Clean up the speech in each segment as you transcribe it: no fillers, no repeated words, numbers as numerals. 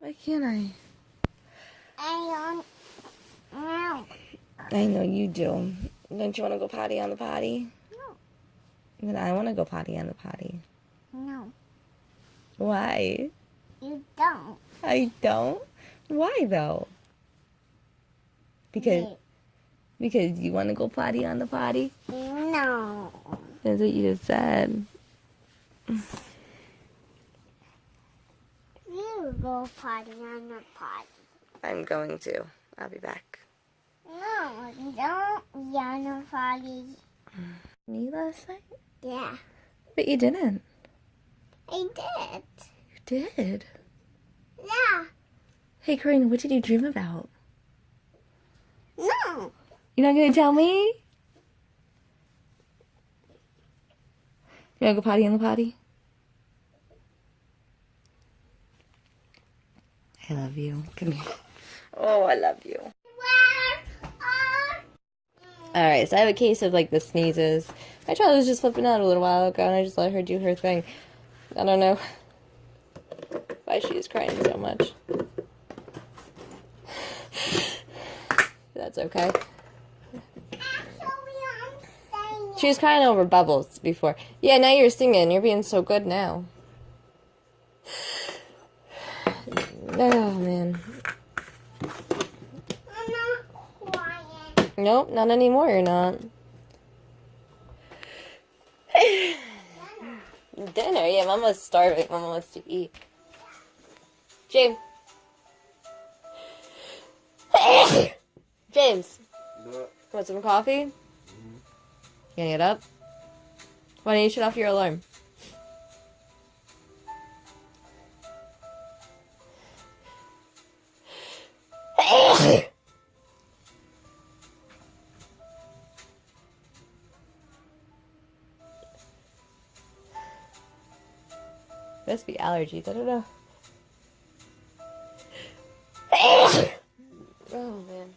Why can't I? I don't know. I know you do. Don't you want to go potty on the potty? No. Then I want to go potty on the potty. No. Why? You don't. I don't? Why though? Because you want to go potty on the potty? No. That's what you just said. You go potty on the potty. I'm going to. I'll be back. No, don't be on the potty. Me last night? Yeah. But you didn't. I did. You did? Yeah. Hey, Karina, what did you dream about? No. You're not going to tell me? You want to go potty on the potty? I love you. Come here. Oh, I love you. Alright, so I have a case of, like, the sneezes. My child was just flipping out a little while ago, and I just let her do her thing. I don't know why she is crying so much. That's okay. She was crying over bubbles before. Yeah, now you're singing. You're being so good now. Oh, man. I'm not quiet. Nope, not anymore, you're not. Dinner? Yeah, Mama's starving. Mama wants to eat. James. James. Want some coffee? You gonna get up? Why don't you shut off your alarm? Must be allergies, I don't know. Oh man.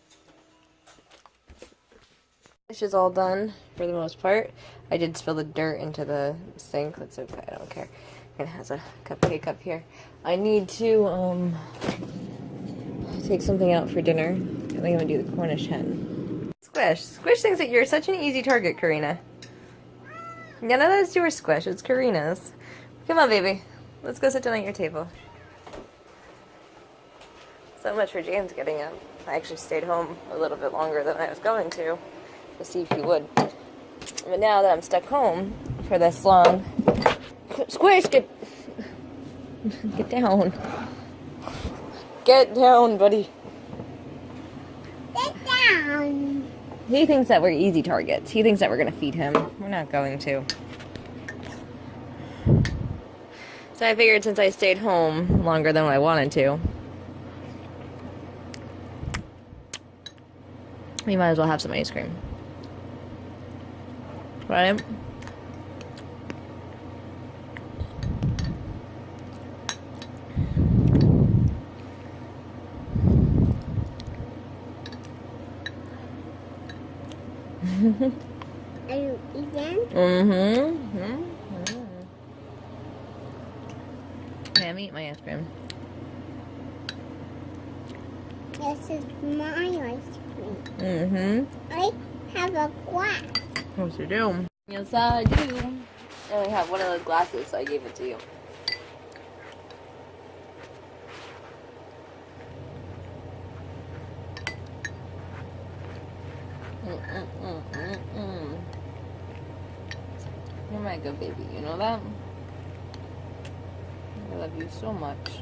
Dish is all done for the most part. I did spill the dirt into the sink. That's okay, I don't care. It has a cupcake up here. I need to take something out for dinner. I think I'm gonna do the Cornish hen. Squish. Squish thinks that you're such an easy target, Karina. None of that's your Squish, it's Karina's. Come on, baby. Let's go sit down at your table. So much for James getting up. I actually stayed home a little bit longer than I was going to see if he would. But now that I'm stuck home for this long, Squish, get down. Get down, buddy. Sit down. He thinks that we're easy targets. He thinks that we're going to feed him. We're not going to. So I figured since I stayed home longer than what I wanted to, we might as well have some ice cream. Right? Are you eating? Mm-hmm. Okay, I'm eating my ice cream. This is my ice cream. Mm-hmm. I have a glass. Yes, you do. Yes, I do. I only have one of those glasses, so I gave it to you. You're my good baby, you know that? I love you so much.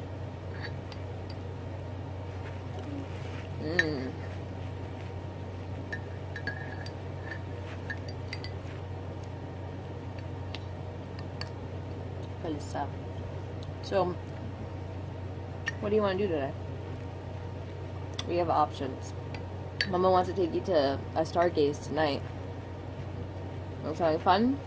Good stuff. So, what do you want to do today? We have options. Mama wants to take you to a stargaze tonight. Want something fun?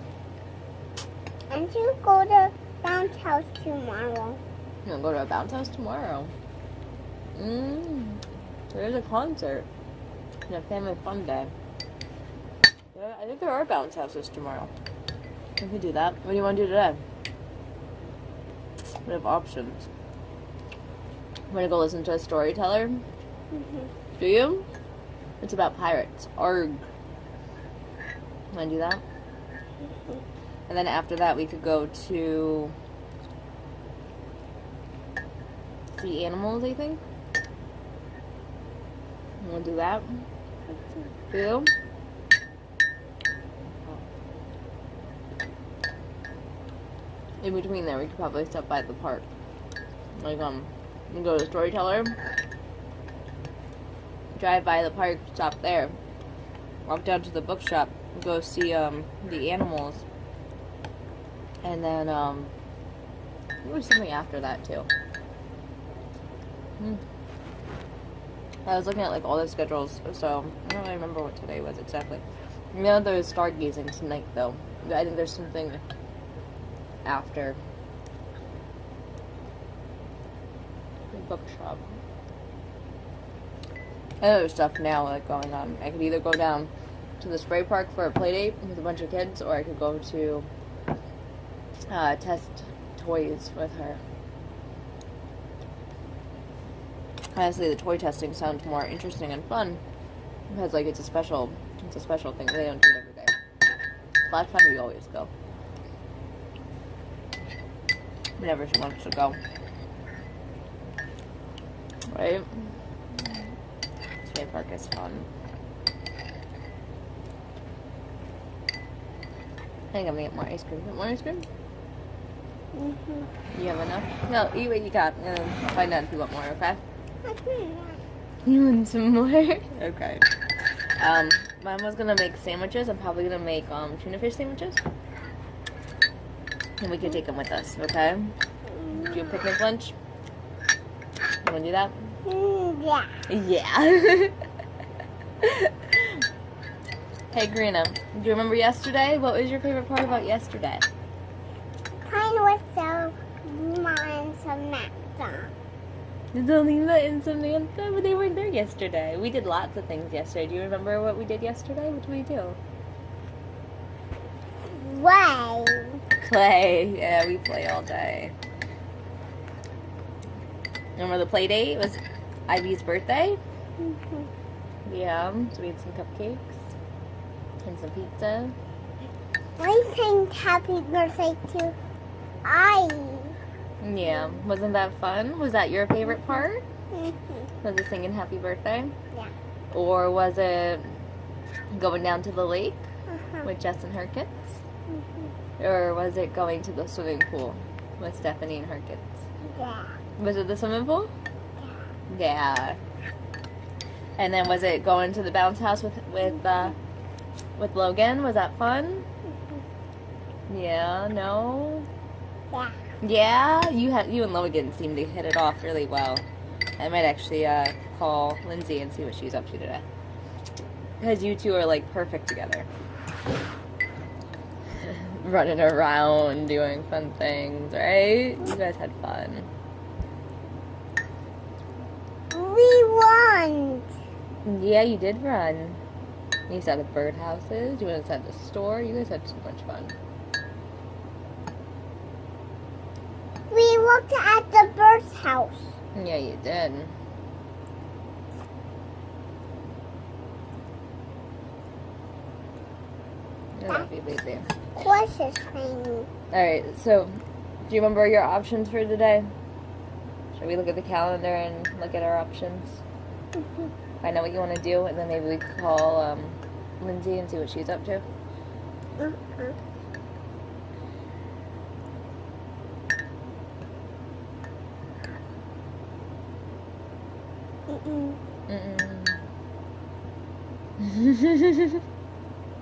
And you go to bounce house tomorrow. You want to go to a bounce house tomorrow? There's a concert. And a family fun day. Yeah, I think there are bounce houses tomorrow. We could do that. What do you want to do today? We have options. Want to go listen to a storyteller? Mm-hmm. Do you? It's about pirates. Arg. Want to do that? Mm-hmm. And then after that, we could go to see animals, I think. You want to do that? Do you? In between there, we could probably stop by the park. Like, we go to the storyteller, drive by the park, stop there, walk down to the bookshop, go see, the animals, and then, there was something after that, too. I was looking at, like, all the schedules, so I don't really remember what today was exactly. You know, there's stargazing tonight, though. I think there's something after the bookshop. And there's stuff now, like, going on. I could either go down to the spray park for a play date with a bunch of kids, or I could go to test toys with her. Honestly, the toy testing sounds more interesting and fun because, like, it's a special thing. They don't do it every day. Last time we always go. Whenever she wants to go. Right? Spray park is fun. I think I'm gonna get more ice cream. You want more ice cream? Mm-hmm. You have enough? No, eat what you got, and then I'll find out if you want more, okay? Mm-hmm. You want some more? Okay. Mom was gonna make sandwiches. I'm probably gonna make tuna fish sandwiches. And we can take them with us, okay? Do a picnic lunch? You wanna do that? Yeah. Yeah. Hey, Karina, do you remember yesterday? What was your favorite part about yesterday? Kind of so mine Samantha. Delima and Samantha, but they weren't there yesterday. We did lots of things yesterday. Do you remember what we did yesterday? What did we do? Way. Play. Yeah, we play all day. Remember the play date? It was Ivy's birthday. Mm-hmm. Yeah, so we had some cupcakes and some pizza. I sang happy birthday to I. Yeah, wasn't that fun? Was that your favorite part? Mm-hmm. Was it singing happy birthday? Yeah. Or was it going down to the lake Uh-huh. with Jess and her kids? Mm-hmm. Or was it going to the swimming pool with Stephanie and her kids? Yeah. Was it the swimming pool? Yeah. And then was it going to the bounce house with Logan? Was that fun? Yeah, no? Yeah. Yeah? You and Logan seem to hit it off really well. I might actually call Lindsay and see what she's up to today. Because you two are like perfect together. Running around, doing fun things, right? You guys had fun. We won. Yeah, you did run. You saw the birdhouses. You went inside the store. You guys had so much fun. We looked at the bird's house. Yeah, you did. I love you, baby. Horse is tiny. Alright, so do you remember your options for today? Should we look at the calendar and look at our options? Find out what you want to do, and then maybe we could call Lindsay and see what she's up to. Uh-huh.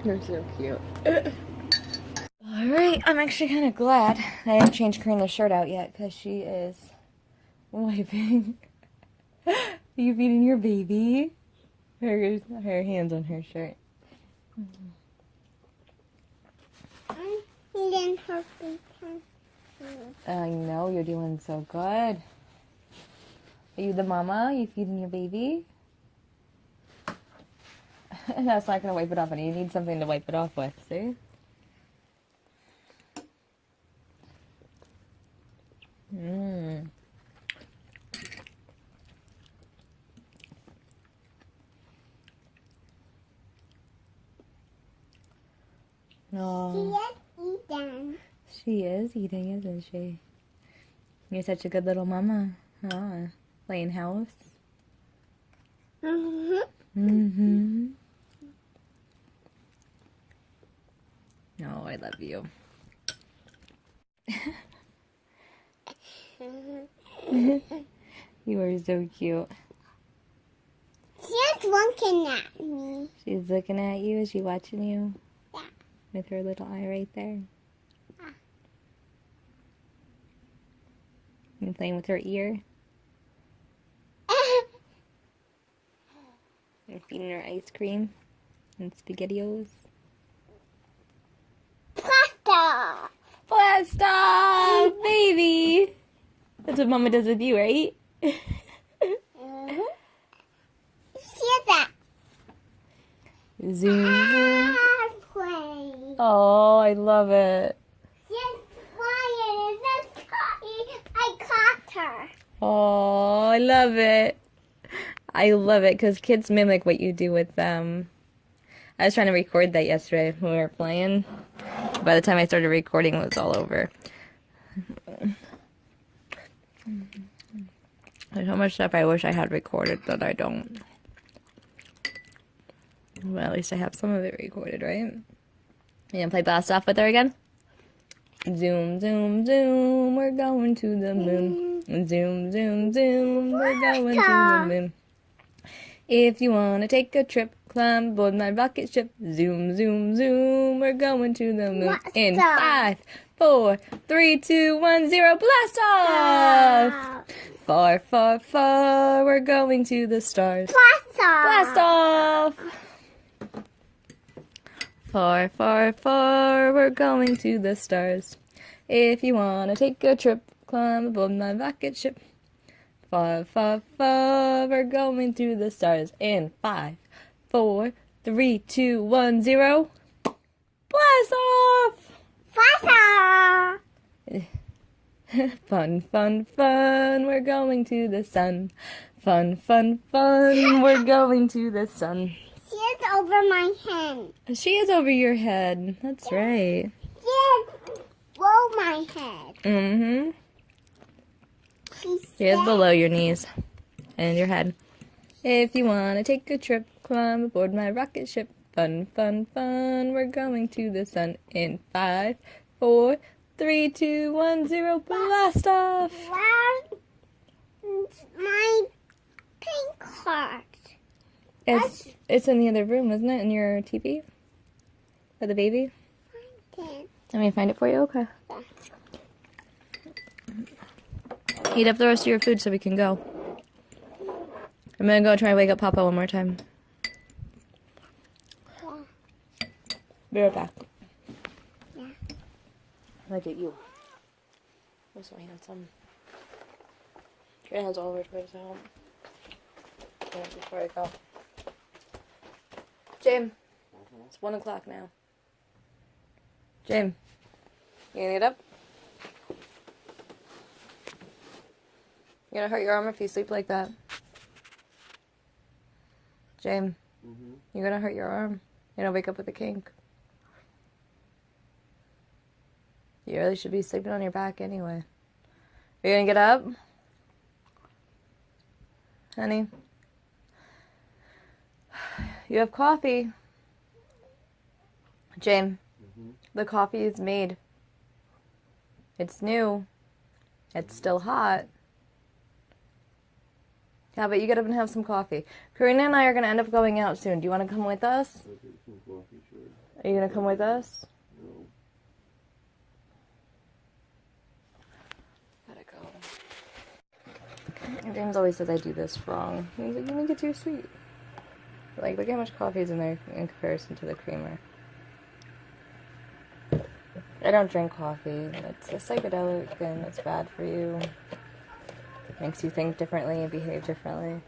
You're so cute. Alright, I'm actually kind of glad I didn't change Karina's shirt out yet, because she is wiping. Are you feeding your baby? Her hands on her shirt. I'm eating her bacon. I know, you're doing so good. Are you the mama? Are you feeding your baby? That's not going to wipe it off, and you need something to wipe it off with, see? No. She is eating. She is eating, isn't she? You're such a good little mama. Huh? Playing house. Mm-hmm. No, I love you. You are so cute. She's looking at me. She's looking at you. Is she watching you? Yeah. With her little eye right there. Yeah. You playing with her ear? You're feeding her ice cream and SpaghettiOs. Pasta. Blast off, baby! That's what Mama does with you, right? See that? Zoom, zoom. Play. Oh, I love it. She's flying in the sky. I caught her. Oh, I love it. I love it because kids mimic what you do with them. I was trying to record that yesterday when we were playing. By the time I started recording, it was all over. There's so much stuff I wish I had recorded that I don't. Well, at least I have some of it recorded, right? You gonna play Blast Off with her again? Zoom, zoom, zoom, we're going to the moon. Zoom, zoom, zoom, we're going to the moon. If you wanna take a trip, climb aboard my rocket ship. Zoom, zoom, zoom, we're going to the moon. In 5, 4, 3, 2, 1, 0, blast off! Far, far, far, we're going to the stars. Blast off! Far, far, far, we're going to the stars. If you wanna take a trip, climb aboard my rocket ship. Far, far, far, we're going to the stars. In 5, 4, 3, 2, 1, 0. Blast off! Pasta. Fun, fun, fun, we're going to the sun. Fun, fun, fun, we're going to the sun. She is over my head. She is over your head. That's right. She is below my head. Mm-hmm. She's She is below your knees and your head. If you want to take a trip, climb aboard my rocket ship. Fun, fun, fun, we're going to the sun. In 5, 4, 3, 2, 1, 0, blast off! My pink heart. It's in the other room, isn't it? In your TV? For the baby? Let me find it for you? Okay. Eat up the rest of your food so we can go. I'm gonna go try and wake up Papa one more time. Yeah. Be right back. Yeah. Look at you. You're so handsome. Your hands all over toys out. Yeah, before I go. James, it's 1 o'clock now. James, you gonna get up? You're gonna hurt your arm if you sleep like that. James, you're gonna hurt your arm. You're gonna wake up with a kink. You really should be sleeping on your back anyway. Are you gonna get up? Honey? You have coffee. James, the coffee is made. It's new. It's still hot. Yeah, but you get up and have some coffee. Karina and I are going to end up going out soon. Do you want to come with us? I'll get some coffee, sure. Are you going to come with us? No. Gotta go. James always says I do this wrong. He's like, you make it too sweet. Like, look how much coffee is in there in comparison to the creamer. I don't drink coffee. It's a psychedelic and it's bad for you. Makes you think differently and behave differently.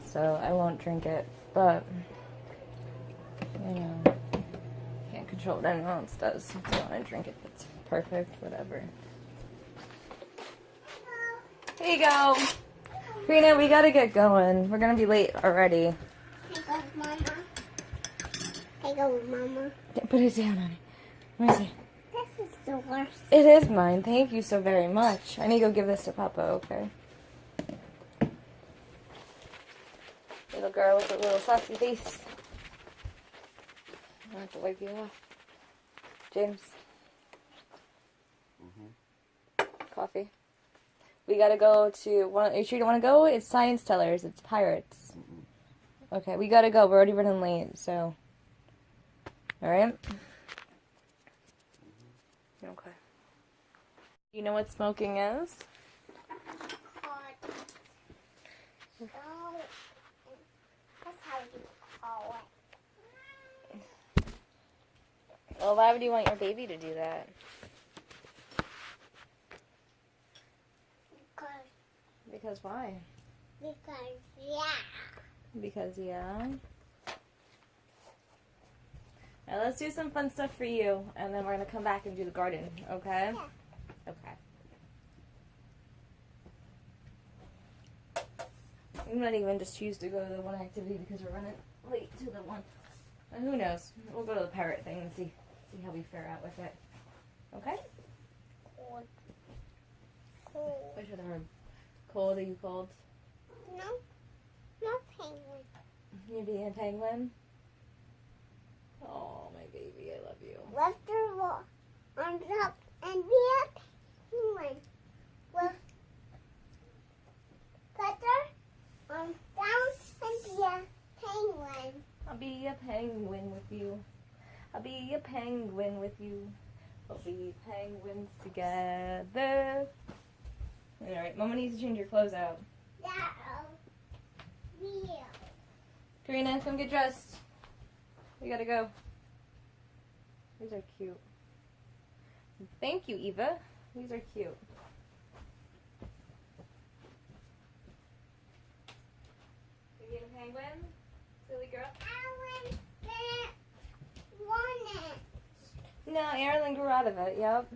So I won't drink it, but you know, can't control what anyone else does. If they want to drink it, it's perfect, whatever. Here you go. Karina, we gotta get going. We're gonna be late already. I go with Mama. I go with Mama. Yeah, put it down, honey. Let me see. This is the worst. It is mine. Thank you so very much. I need to go give this to Papa, okay? Little girl with a little sassy face. I have to wipe you off. James. Coffee. We gotta go to... Are you sure you don't want to go? It's Science Tellers. It's Pirates. Okay, we gotta go. We're already running late, so... Alright? Okay. You know what smoking is? That's how you call it. Well, why would you want your baby to do that? Because why? Because, yeah. Because, yeah. Now, let's do some fun stuff for you, and then we're going to come back and do the garden, okay? Yeah. Okay. We might even just choose to go to the one activity because we're running late to the one. And who knows? We'll go to the parrot thing and see how we fare out with it. Okay? Cold. Cold. Wish for the verb. Cold, are you cold? No. No penguin. You being a penguin? Oh, my baby, I love you. Left her wall on top and be a penguin. With cutter on down and be a penguin. I'll be a penguin with you. I'll be a penguin with you. We'll be penguins together. Alright, Mama needs to change your clothes out. Yeah. Karina, come get dressed. We gotta go. These are cute. Thank you, Eva. These are cute. You being a penguin? Silly girl? Alan didn't want it. No, Erin grew out of it, yep.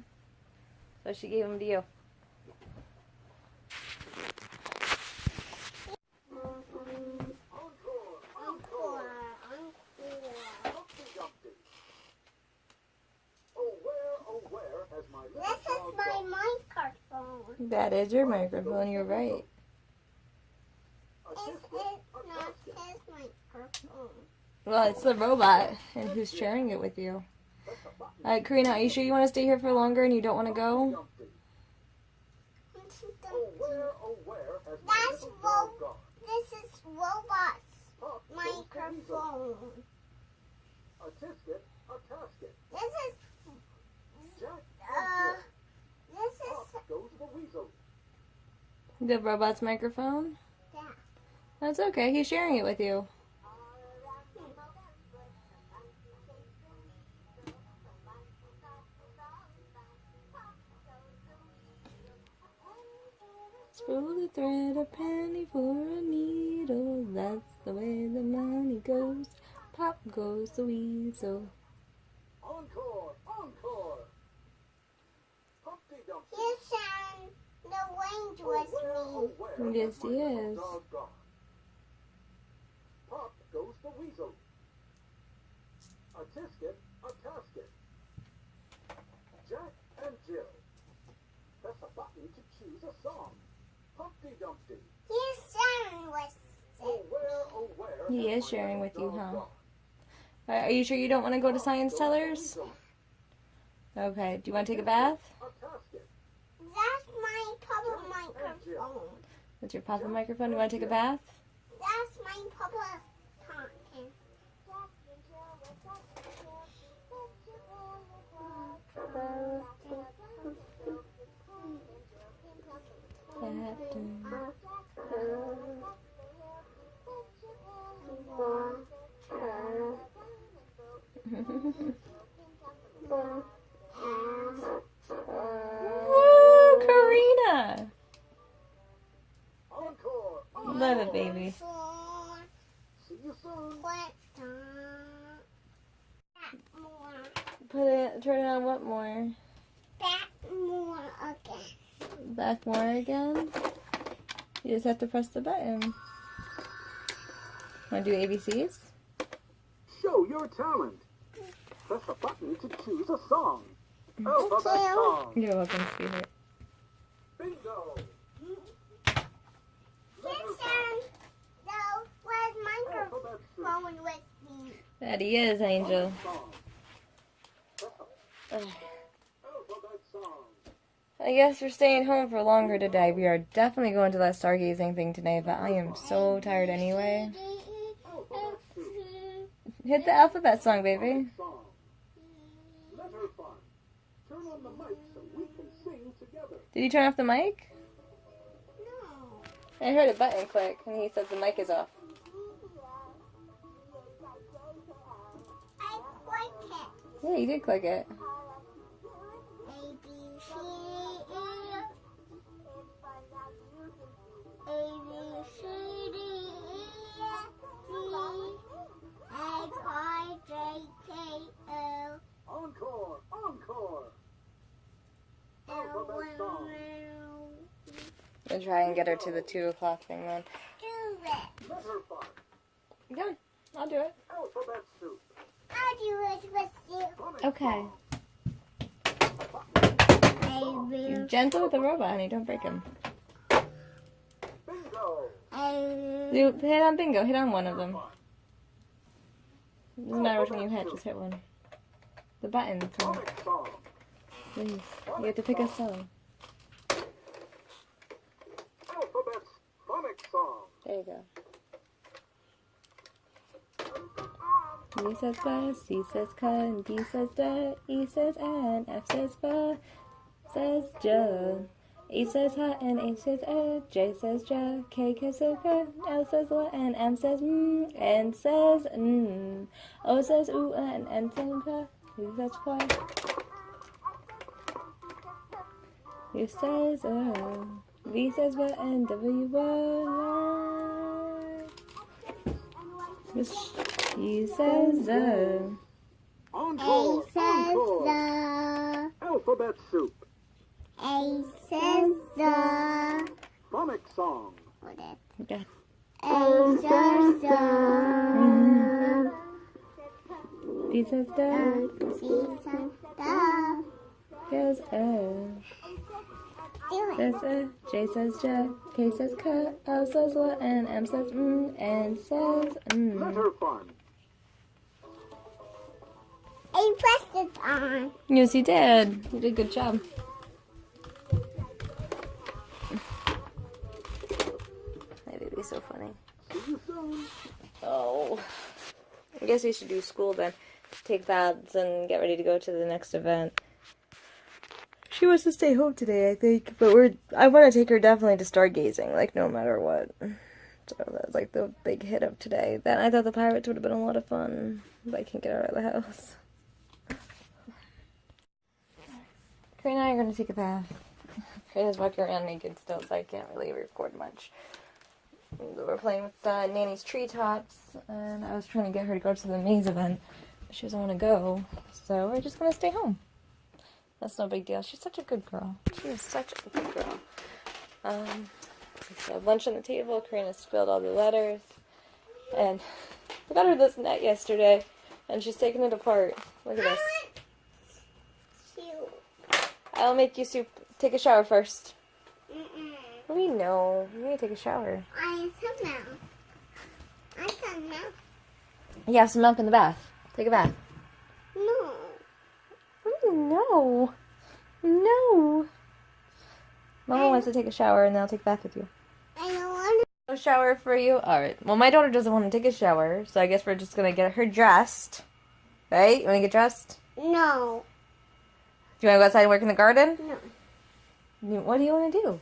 So she gave them to you. This is my microphone. That is your microphone, you're right. It's not his microphone. Well, it's the robot, and who's sharing it with you. Alright, Karina, are you sure you want to stay here for longer and you don't want to go? This is robot's microphone. The robot's microphone? Yeah. That's okay, he's sharing it with you. For the thread, a penny for a needle. That's the way the money goes. Pop goes the weasel. Encore! Encore! Humpty Dumpty. He sang the range with me. Yes, he is. Pop goes the weasel. A tisket, a tasket. Jack and Jill. Press a button to choose a song. Humpty Dumpty. He sang with Oh, where, He is sharing with you, huh? Are you sure you don't want to go to Science Tellers? Okay, do you want to take a bath? That's my papa microphone. That's your papa microphone. Do you want to take a bath? That's my papa talking. Woo, Karina! Encore! Love it, baby. See you soon. Turn it on what more? Back more again. Back more again? You just have to press the button. Want to do ABCs? Show your talent. Press the button to choose a song. Alphabet song. You're welcome, sweetheart. Bingo. Listen. So, where's my Alphabet soup. phone with me? That he is, Angel. Song. Ugh. Alphabet song. I guess we're staying home for longer today. We are definitely going to that stargazing thing today, but I am so tired anyway. Alphabet soup. Hit the alphabet song, baby. Song. Letter fun. Turn on the mic so we can sing together. Did you turn off the mic? No. I heard a button click, and he says the mic is off. I like it. Yeah, you did click it. A, B, C, E, A, B, C, D, E, F, G, H, I, J, K, L, Encore. Encore. L, Alphabet song. I'll try and get her to the 2 o'clock thing then. Do it. Letter fun. Yeah, I'll do it. Alphabet soup. I'll do it with you. Phonics Okay. song. A, B, Gentle with the robot, honey. Don't break him. Bingo. A, You hit on bingo. Hit on one of them. Fun. Doesn't matter which one you hit. Just hit one. The button. So Phonics song. please, you have to pick a song. Alphabet phonics song. There you go. B says bus, C says cut, D says da, E says and, F says fa, says ja. E says ha and H says J says ja, K says ka, L says la and M says N says n. O says oo and N says ka, U says qua. U says V says what and W what. He says Encore. A says Encore. the, Alphabet soup. A says the, Phonics song. what is Okay. A says the, D says da, C says the, says do it. says J says ja, K says ka, L says la, and M says and says Letter fun. A pressed it on. Yes, you did. You did a good job. My baby's so funny. See you soon. Oh. I guess we should do school then. Take baths and get ready to go to the next event. She wants to stay home today, I think. But I want to take her definitely to stargazing, like no matter what. So that's like the big hit of today. Then I thought the pirates would have been a lot of fun. But I can't get her out of the house. Karina and I are going to take a bath. Karina's walking around naked still, so I can't really record much. We're playing with Nanny's treetops, and I was trying to get her to go to the maze event, but she doesn't want to go, so we're just going to stay home. That's no big deal. She's such a good girl. She is such a good girl. We have lunch on the table. Karina spilled all the letters, and I got her this net yesterday, and she's taking it apart. Look at this. I'll make you soup. Take a shower first. We know. You need to take a shower. I have some milk. I have some milk. You have some milk in the bath. Take a bath. No. No. No. Mama wants to take a shower and then I'll take a bath with you. I don't want No shower for you? Alright. Well, my daughter doesn't want to take a shower, so I guess we're just going to get her dressed. Right? You want to get dressed? to. No. Do you want to go outside and work in the garden? No. What do you want to do?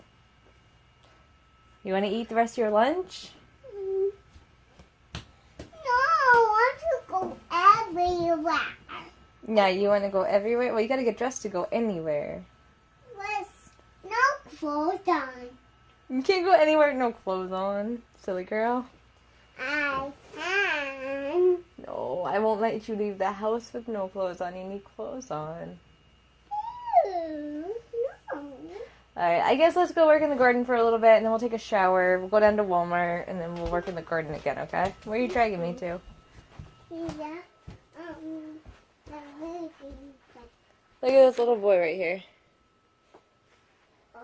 You want to eat the rest of your lunch? No, I want to go everywhere. Yeah, you want to go everywhere? Well, you got to get dressed to go anywhere. With no clothes on. You can't go anywhere with no clothes on, silly girl. I can. No, I won't let you leave the house with no clothes on. You need clothes on. No. Alright, I guess let's go work in the garden for a little bit, and then we'll take a shower. We'll go down to Walmart, and then we'll work in the garden again, okay? Where are you dragging me to? Yeah. Look at this little boy right here. Oh,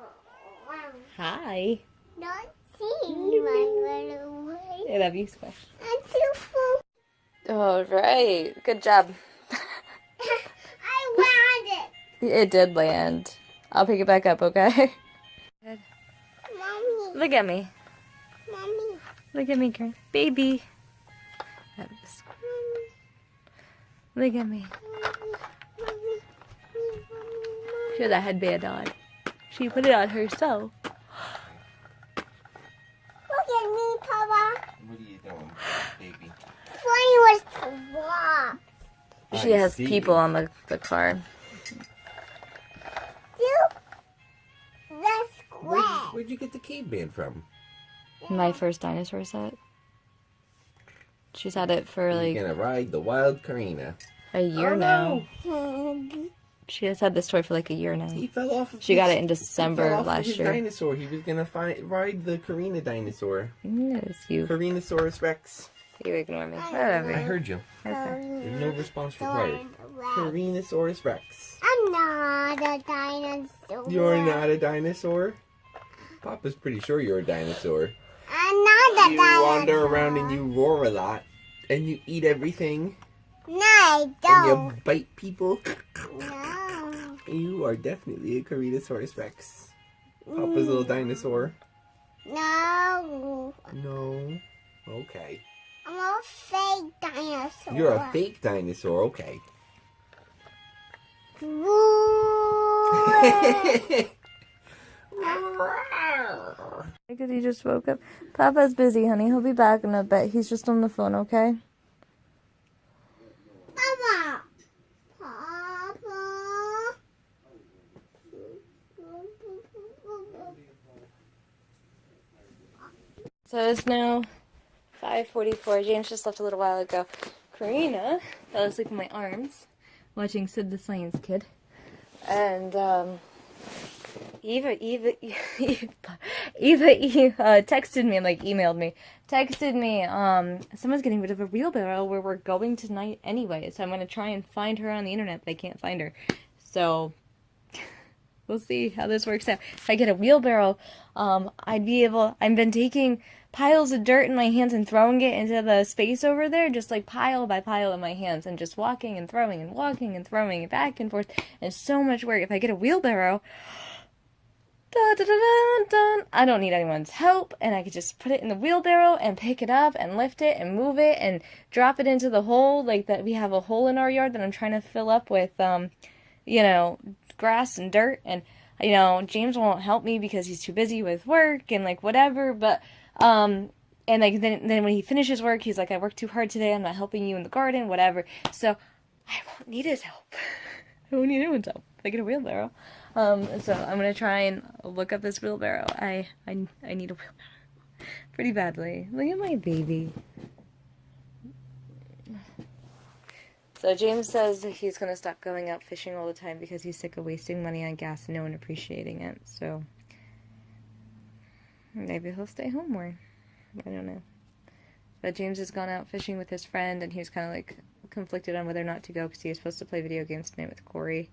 wow. Hi. Don't see my little boy. I love you, Squish. I'm too full. All right. Good job. I wanted It did land. I'll pick it back up, okay? Mommy. Look at me. Mommy. Look at me, girl. Baby. Look at me. She had that headband on. She put it on herself. Look at me, Papa. What are you doing, baby? Funny was to walk. She has people on the car. The square. Where'd you get the caveman from? My first dinosaur set. She's had it for like You're gonna ride the wild Karina. a year now. She has had this toy for like a year now. He fell off. She got it in December of last his year. Dinosaur. He was gonna ride the Karina dinosaur. Yes, you Karinosaurus Rex. ignore me. I Whatever. heard you. Okay. There's no response required. Karinosaurus Rex. I'm not a dinosaur. You're not a dinosaur? Papa's pretty sure you're a dinosaur. I'm not a You dinosaur. wander around and you roar a lot. And you eat everything. No, I And don't. you bite people. No. You are definitely a Karinosaurus Rex. Papa's little dinosaur. No. No. Okay. I'm a fake dinosaur. You're a fake dinosaur. Okay. Because he just woke up. Papa's busy, honey. He'll be back in a bit. He's just on the phone, okay? Papa. Papa. So it's now 5:44. James just left a little while ago. Karina fell asleep in my arms, watching Sid the Science Kid. And Eva texted me, like emailed me, texted me, someone's getting rid of a wheelbarrow where we're going tonight anyway, so I'm going to try and find her on the internet, but I can't find her. So, we'll see how this works out. If I get a wheelbarrow, I've been taking piles of dirt in my hands and throwing it into the space over there, just like pile by pile in my hands, and just walking and throwing it back and forth, and so much work. If I get a wheelbarrow, I don't need anyone's help, and I could just put it in the wheelbarrow and pick it up and lift it and move it and drop it into the hole, like that. We have a hole in our yard that I'm trying to fill up with, grass and dirt, and, James won't help me because he's too busy with work and, like, whatever, but, and, like, then when he finishes work, he's like, I worked too hard today, I'm not helping you in the garden, whatever, so I won't need his help. I won't need anyone's help if I get a wheelbarrow. So I'm gonna try and look up this wheelbarrow. I need a wheelbarrow pretty badly. Look at my baby. So James says that he's gonna stop going out fishing all the time because he's sick of wasting money on gas and no one appreciating it. So maybe he'll stay home more. I don't know. But James has gone out fishing with his friend, and he was kind of like conflicted on whether or not to go because he was supposed to play video games tonight with Corey.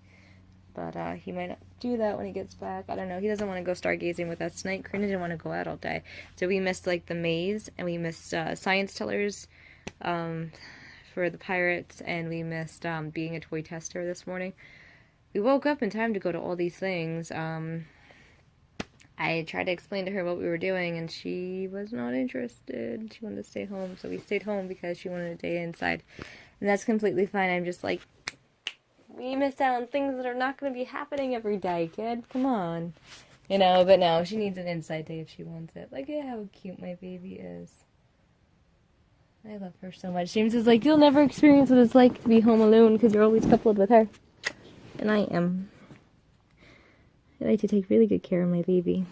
But he might not do that when he gets back. I don't know. He doesn't want to go stargazing with us tonight. Karina didn't want to go out all day. So we missed, like, the maze, and we missed science tellers for the pirates, and we missed being a toy tester this morning. We woke up in time to go to all these things. I tried to explain to her what we were doing, and she was not interested. She wanted to stay home, so we stayed home because she wanted to stay inside. And that's completely fine. I'm just like, we missed out on things that are not going to be happening every day, kid. Come on. But no, she needs an inside day if she wants it. Look at how cute my baby is. I love her so much. James is like, you'll never experience what it's like to be home alone because you're always coupled with her. And I am. I like to take really good care of my baby.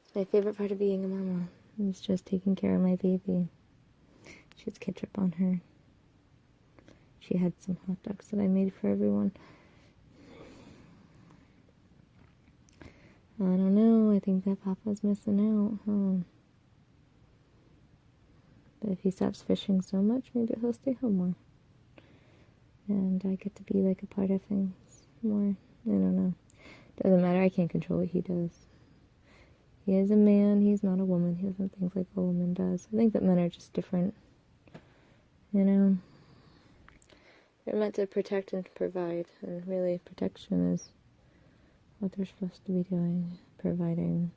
It's my favorite part of being a mama. It's just taking care of my baby. She has ketchup on her. She had some hot dogs that I made for everyone. I don't know. I think that Papa's missing out, huh? But if he stops fishing so much, maybe he'll stay home more. and I get to be like a part of things more. I don't know. Doesn't matter. I can't control what he does. He is a man. He's not a woman. He doesn't think like a woman does. I think that men are just different. You know? They're meant to protect and provide. And really, protection is what they're supposed to be doing. Providing.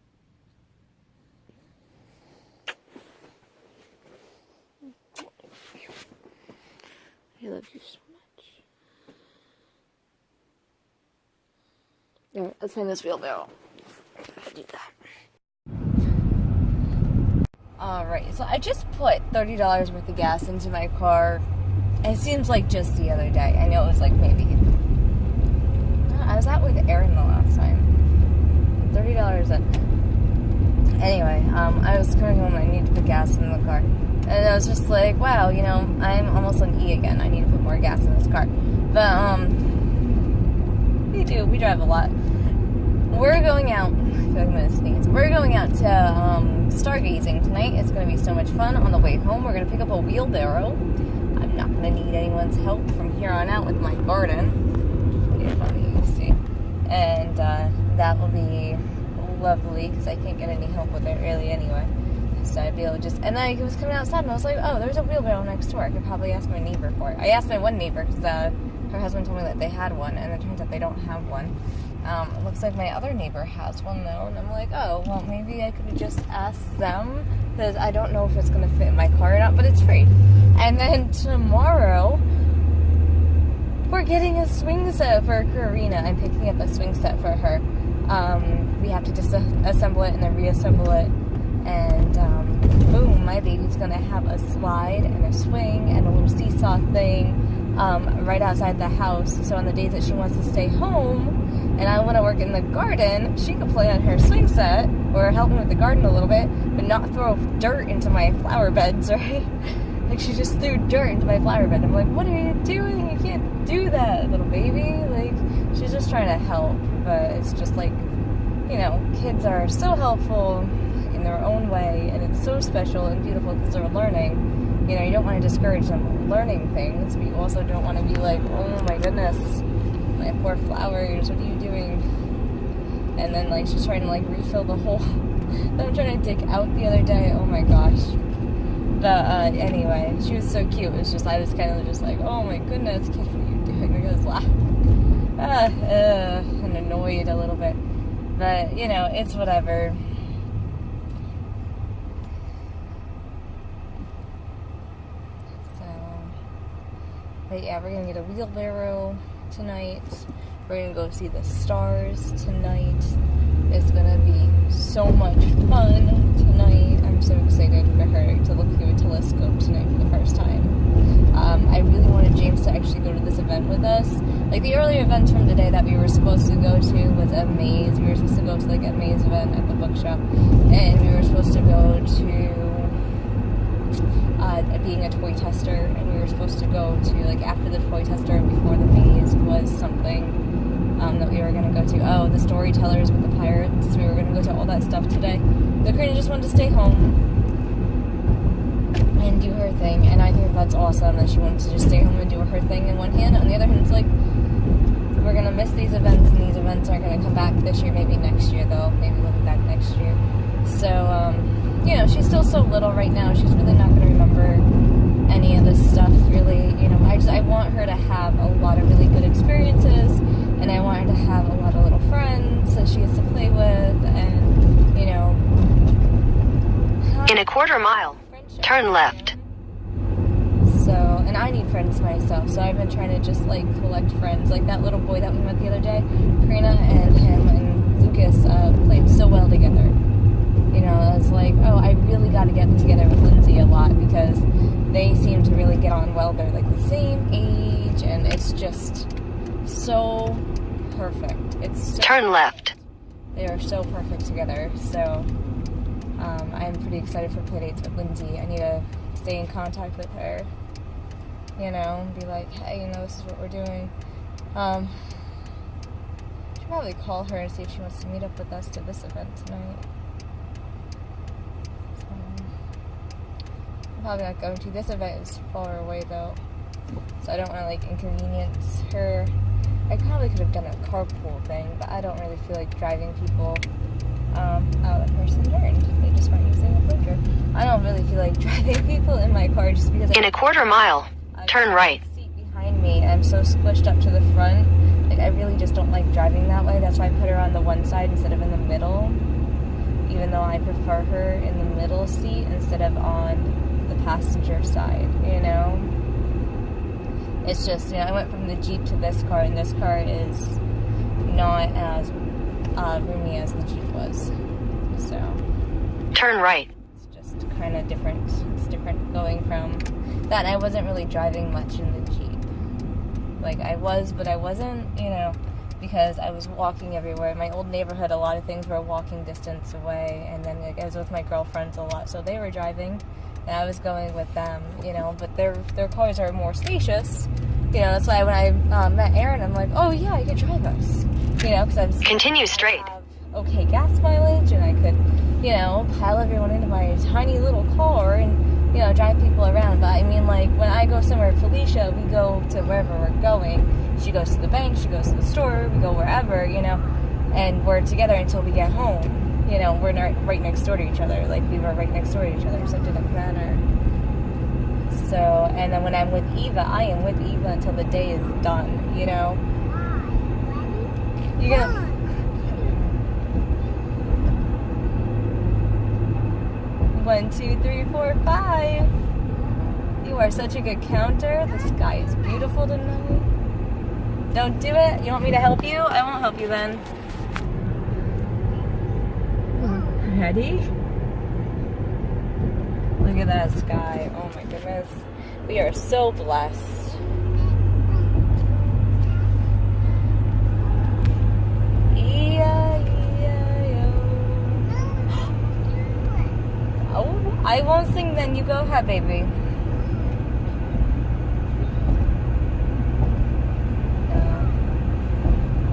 I love you so much. Alright, let's find this wheelbarrow. I'll do that. Alright, so I just put $30 worth of gas into my car. It seems like just the other day. I know it was like maybe... I was out with Erin the last time. $30 in. Anyway, I was coming home and I needed to put gas in the car. And I was just like, wow, you know, I'm almost on E again. I need to put more gas in this car. But, we drive a lot. We're going out, I feel like I'm going to sneeze. We're going out to stargazing tonight. It's going to be so much fun. On the way home, we're going to pick up a wheelbarrow. I'm not going to need anyone's help from here on out with my garden. It's funny, you see. And that will be lovely because I can't get any help with it really anyway. So I'd be able to just, and then I was coming outside and I was like, oh, there's a wheelbarrow next door. I could probably ask my neighbor for it. I asked my one neighbor because her husband told me that they had one, and it turns out they don't have one. It looks like my other neighbor has one though, and I'm like, oh, well, maybe I could just ask them because I don't know if it's going to fit in my car or not, but it's free. And then tomorrow, we're getting a swing set for Karina. I'm picking up a swing set for her. We have to disassemble it and then reassemble it. And boom, my baby's gonna have a slide and a swing and a little seesaw thing right outside the house. So on the days that she wants to stay home and I want to work in the garden, she can play on her swing set or help me with the garden a little bit, but not throw dirt into my flower beds, right? Like she just threw dirt into my flower bed. I'm like, what are you doing? You can't do that, little baby. Like, she's just trying to help, but it's just like, you know, kids are so helpful in their own way, and it's so special and beautiful because they're learning. You know, you don't want to discourage them learning things, but you also don't want to be like, oh my goodness, my poor flowers, what are you doing? And then like she's trying to like refill the hole that I'm trying to dig out the other day. Oh my gosh. But anyway, she was so cute. It was just, I was kind of just like, oh my goodness, kid, what are you doing? I was laughing and annoyed a little bit, but you know, it's whatever. But yeah, we're gonna get a wheelbarrow tonight. We're gonna go see the stars tonight. It's gonna be so much fun tonight. I'm so excited for her to look through a telescope tonight for the first time. I really wanted James to actually go to this event with us. Like the earlier event from today that we were supposed to go to was a maze. We were supposed to go to like a maze event at the bookshop, and we were supposed to go to being a toy tester, and we were supposed to go to like after the toy tester and before the maze was something that we were going to go to. Oh, the storytellers with the pirates. We were going to go to all that stuff today. But Karina just wanted to stay home and do her thing, and I think that's awesome that she wanted to just stay home and do her thing in one hand. On the other hand, it's like we're going to miss these events, and these events aren't going to come back this year, maybe next year though. Maybe we'll be back next year. So, you know, she's still so little right now. She's really not going to remember any of this stuff, really. You know, I want her to have a lot of really good experiences, and I want her to have a lot of little friends that she gets to play with, and, you know. In a quarter mile, turn left. So, and I need friends myself, so I've been trying to just, like, collect friends. Like that little boy that we met the other day, Karina and him and Lucas played so well together. You know, I was like, oh, I really got to get together with Lindsay a lot because they seem to really get on well. They're like the same age, and it's just so perfect. It's so turn left. They are so perfect together. So I'm pretty excited for playdates with Lindsay. I need to stay in contact with her. You know, and be like, hey, you know, this is what we're doing. I should probably call her and see if she wants to meet up with us to this event tonight. I'm probably not going to. This event is far away though. So I don't want to like inconvenience her. I probably could have done a carpool thing, but I don't really feel like driving people. Oh, that person turned. They just weren't using a blinker. I don't really feel like driving people in my car just because In a quarter mile, turn right. Seat behind me, I'm so squished up to the front. Like I really just don't like driving that way. That's why I put her on the one side instead of in the middle. Even though I prefer her in the middle seat instead of on the passenger side, you know? It's just, you know, I went from the Jeep to this car, and this car is not as roomy as the Jeep was. So Turn right. it's just kind of different. It's different going from that. And I wasn't really driving much in the Jeep. Like I was, but I wasn't, you know, because I was walking everywhere. In my old neighborhood, a lot of things were walking distance away, and then like, I was with my girlfriends a lot, so they were driving, and I was going with them, you know, but their cars are more spacious, you know. That's why when I met Aaron, I'm like, oh yeah, you could drive us, you know, because I'm Continue straight. okay gas mileage, and I could, you know, pile everyone into my tiny little car and, you know, drive people around. But I mean, like, when I go somewhere with Felicia, we go to wherever we're going. She goes to the bank, she goes to the store, we go wherever, you know, and we're together until we get home. You know, we're not right next door to each other. Like, we were right next door to each other, so it didn't matter. So, and then when I'm with Eva, I am with Eva until the day is done, you know. You're gonna... 1, 2, 3, 4, 5. You are such a good counter. The sky is beautiful tonight. Don't do it. You want me to help you? I won't help you then. Ready? Look at that sky. Oh my goodness. We are so blessed. Oh, I won't sing then. You go ahead, baby.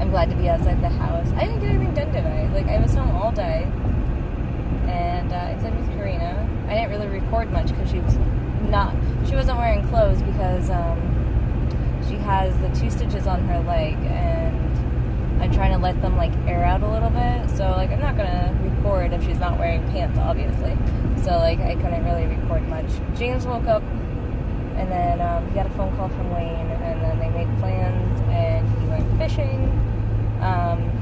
I'm glad to be outside the house. I didn't get anything done today. Like, I was home all day. And I played with Karina. I didn't really record much because she wasn't wearing clothes because she has the 2 stitches on her leg, and I'm trying to let them like air out a little bit. So like I'm not gonna record if she's not wearing pants, obviously. So like I couldn't really record much. James woke up, and then he got a phone call from Wayne, and then they made plans, and he went fishing.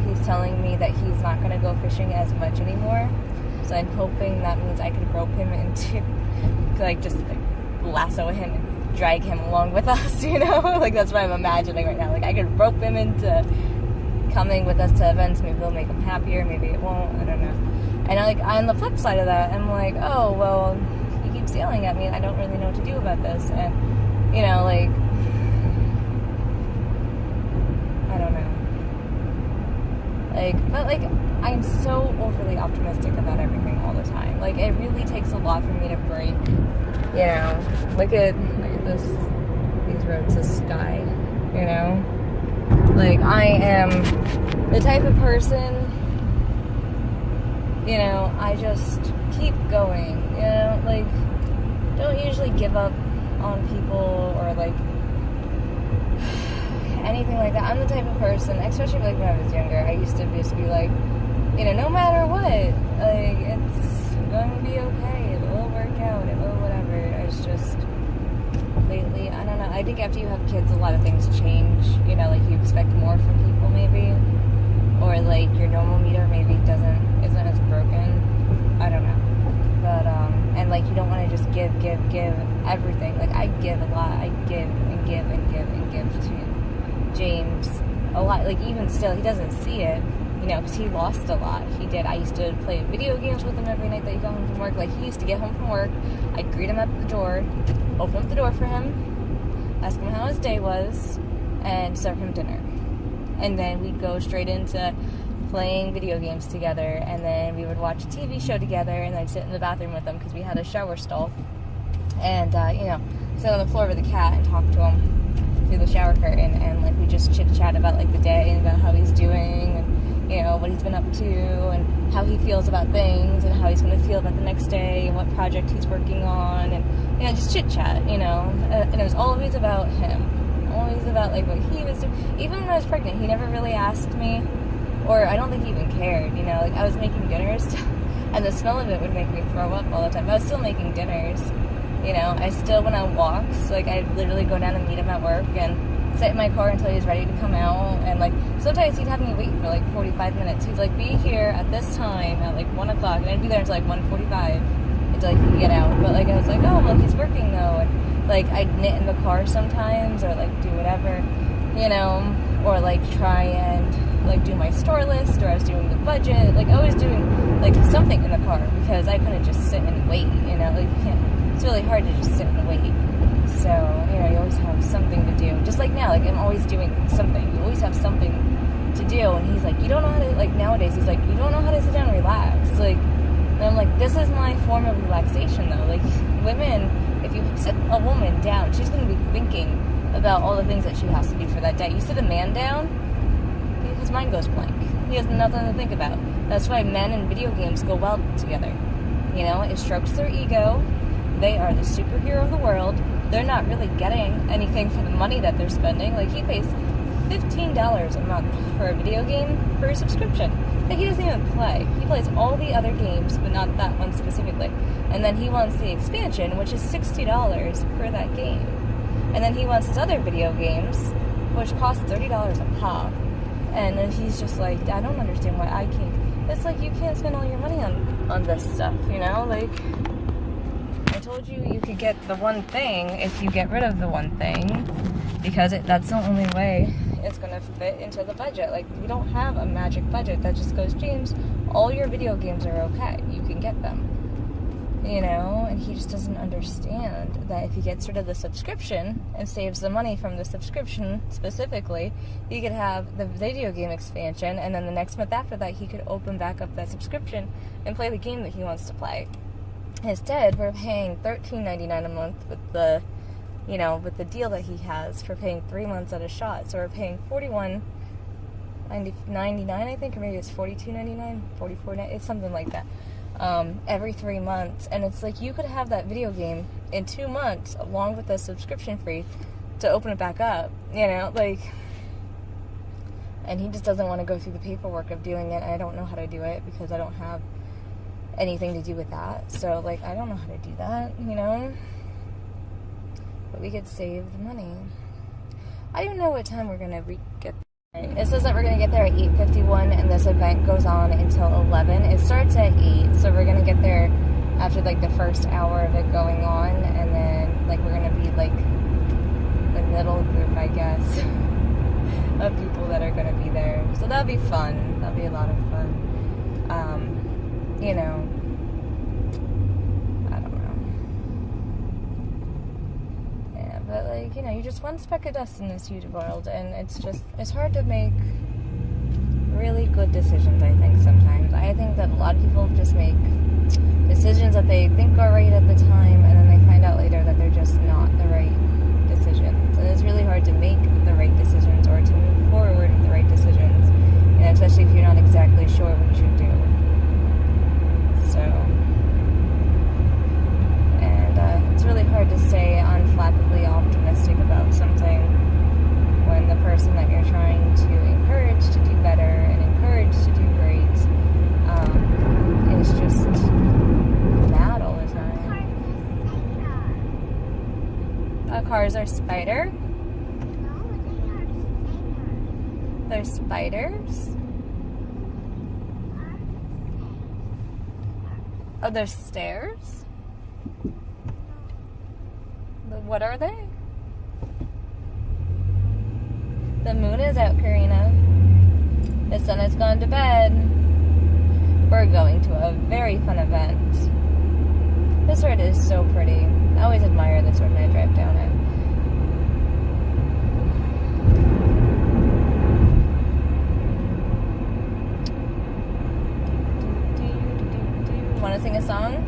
He's telling me that he's not gonna go fishing as much anymore. So I'm hoping that means I could rope him into, like, just like lasso him and drag him along with us, you know? Like, that's what I'm imagining right now. Like, I could rope him into coming with us to events. Maybe it'll make him happier, maybe it won't, I don't know. And like, on the flip side of that, I'm like, oh, well, he keeps yelling at me and I don't really know what to do about this. And, you know, like, I don't know. Like, but like, I'm so overly optimistic about everything all the time. Like, it really takes a lot for me to break, you know. Look at this, these roads, the sky, you know. Like, I am the type of person, you know, I just keep going, you know. Like, don't usually give up on people or like anything like that. I'm the type of person, especially like when I was younger, I used to just be like, you know, no matter what, like, it's going to be okay, it will work out, it will whatever. It's just, lately, I don't know, I think after you have kids, a lot of things change, you know, like, you expect more from people, maybe, or, like, your normal meter maybe isn't as broken, I don't know, but, and, like, you don't want to just give everything. Like, I give a lot, I give and give and give and give to James a lot. Like, even still, he doesn't see it, you know, because he lost a lot. He did. I used to play video games with him every night that he got home from work. Like, he used to get home from work, I'd greet him at the door, open up the door for him, ask him how his day was, and serve him dinner. And then we'd go straight into playing video games together, and then we would watch a TV show together, and I'd sit in the bathroom with him because we had a shower stall, and, you know, sit on the floor with the cat and talk to him through the shower curtain, and, like, we just chit-chat about, like, the day and about how he's doing, and, you know, what he's been up to and how he feels about things and how he's going to feel about the next day and what project he's working on, and, you know, just chit chat, you know, and it was always about him, always about, like, what he was doing. Even when I was pregnant, he never really asked me, or I don't think he even cared, you know, like, I was making dinners, and the smell of it would make me throw up all the time. I was still making dinners, you know, I still went on walks, like, I'd literally go down and meet him at work, and sit in my car until he was ready to come out, and, like, sometimes he'd have me wait for, like, 45 minutes. He'd, like, be here at this time at, like, 1 o'clock, and I'd be there until, like, 1:45 until I could get out. But, like, I was like, oh, well, he's working, though, and, like, I'd knit in the car sometimes, or, like, do whatever, you know, or, like, try and, like, do my store list, or I was doing the budget, like, I was doing, like, something in the car, because I couldn't just sit and wait, you know, like, you can't, it's really hard to just sit and wait. So, you know, you always have something to do. Just like now, like, I'm always doing something. You always have something to do. And he's like, you don't know how to, like, nowadays, he's like, you don't know how to sit down and relax. Like, and I'm like, this is my form of relaxation, though. Like, women, if you sit a woman down, she's going to be thinking about all the things that she has to do for that day. You sit a man down, his mind goes blank. He has nothing to think about. That's why men and video games go well together. You know, it strokes their ego. They are the superhero of the world. They're not really getting anything for the money that they're spending. Like, he pays $15 a month for a video game for a subscription that he doesn't even play. He plays all the other games, but not that one specifically. And then he wants the expansion, which is $60 for that game. And then he wants his other video games, which cost $30 a pop. And then he's just like, I don't understand why I can't. It's like, you can't spend all your money on this stuff, you know? Like, I told you you could get the one thing if you get rid of the one thing, because that's the only way it's going to fit into the budget. Like, we don't have a magic budget that just goes, James, all your video games are okay. You can get them. You know? And he just doesn't understand that if he gets rid of the subscription and saves the money from the subscription specifically, he could have the video game expansion, and then the next month after that, he could open back up that subscription and play the game that he wants to play. Instead, we're paying $13.99 a month with the, you know, with the deal that he has for paying 3 months at a shot. So we're paying $41.99, I think, or maybe it's $42.99, $44.99, it's something like that, every 3 months. And it's like, you could have that video game in 2 months along with the subscription free to open it back up, you know, like, and he just doesn't want to go through the paperwork of doing it. I don't know how to do it because I don't have anything to do with that. So, like, I don't know how to do that, you know? But we could save the money. I don't know what time we're gonna get there. It says that we're gonna get there at 8:51, and this event goes on until 11. It starts at 8, so we're gonna get there after, like, the first hour of it going on, and then, like, we're gonna be, like, the middle group, I guess, of people that are gonna be there. So that'll be fun. That'll be a lot of fun. You know, I don't know. Yeah, but, like, you know, you're just one speck of dust in this huge world, and it's hard to make really good decisions, I think, sometimes. I think that a lot of people just make decisions that they think are right at the time, and then they find out later that they're just not the right decisions. And it's really hard to make the right decisions or to move forward with the right decisions, and especially if you're not exactly sure what you should do. So, and it's really hard to stay unflappably optimistic about something when the person that you're trying to encourage to do better and encourage to do great is just mad all the time. Cars are spider? No, they are They're spiders? Oh, they're stairs? What are they? The moon is out, Karina. The sun has gone to bed. We're going to a very fun event. This road is so pretty. I always admire this road when I drive down it. Want to sing a song?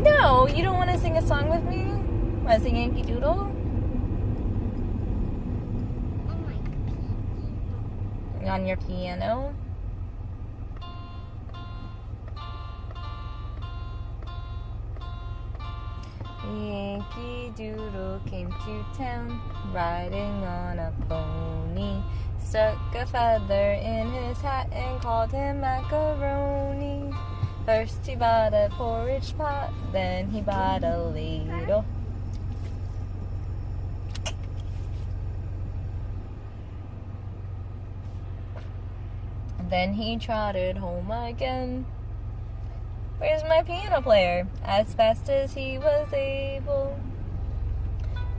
No, you don't want to sing a song with me? Want to sing Yankee Doodle? I might pee. on your piano. Yankee Doodle came to town, riding on a pony. Stuck a feather in his hat and called him macaroni. First he bought a porridge pot, then he bought a ladle. Then he trotted home again. Where's my piano player? As fast as he was able.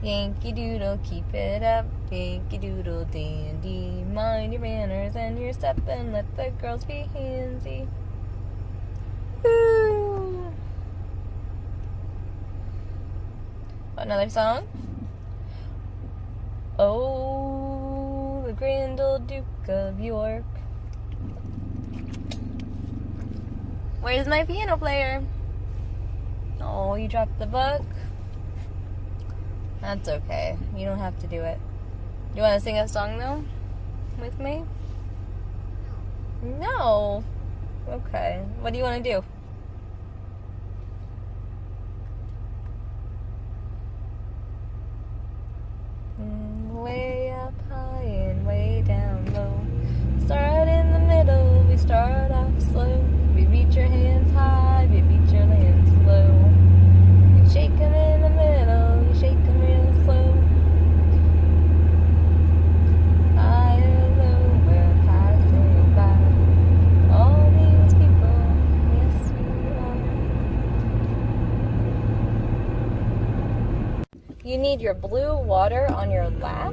Yankee Doodle, keep it up. Yankee Doodle dandy. Mind your manners and your step and let the girls be handsy. Woo! Another song? Oh, the grand old Duke of York. Where's my piano player? Oh, you dropped the book? That's okay. You don't have to do it. You want to sing a song, though? With me? No. Okay. What do you want to do? Way up high and way down low. Start in the middle, we start off slow. We reach your hands high, we reach your hands low. We shake them in the middle, we shake them real slow. High and low, we're passing by. All these people, yes we are. You need your blue water on your lap?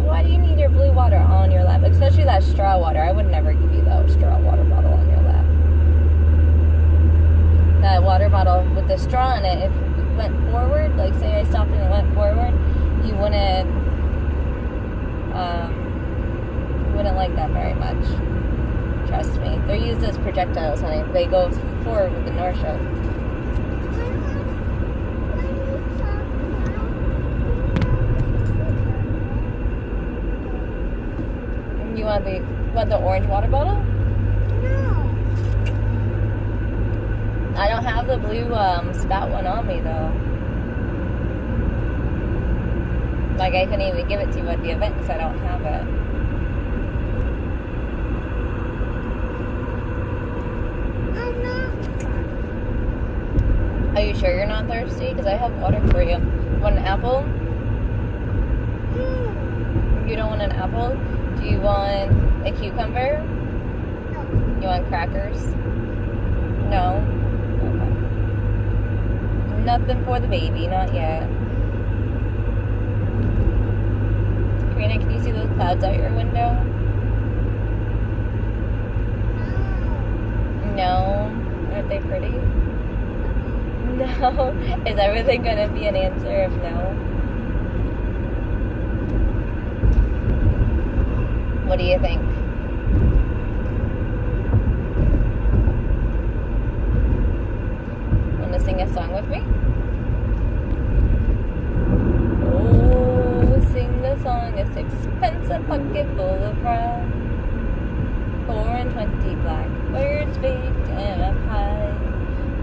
Why do you need your blue water on your lap? Especially that straw water. I would never give you that straw water bottle on your lap. That water bottle with the straw in it, if it went forward, like say I stopped and it went forward, you wouldn't like that very much. Trust me. They're used as projectiles, honey. They go forward with inertia. You want the orange water bottle? No. I don't have the blue spout one on me though. Like I couldn't even give it to you at the event because I don't have it. I'm not. Are you sure you're not thirsty? Because I have water for you. Want an apple? You don't want an apple? Do you want a cucumber? No. You want crackers? No? Okay. Nothing for the baby, not yet. Karina, can you see those clouds out your window? No? Aren't they pretty? No? Is everything going to be an answer of no? What do you think? Want to sing a song with me? Oh, sing the song, a sixpence, a pocket full of rye. 4 and 20 blackbirds baked in a pie.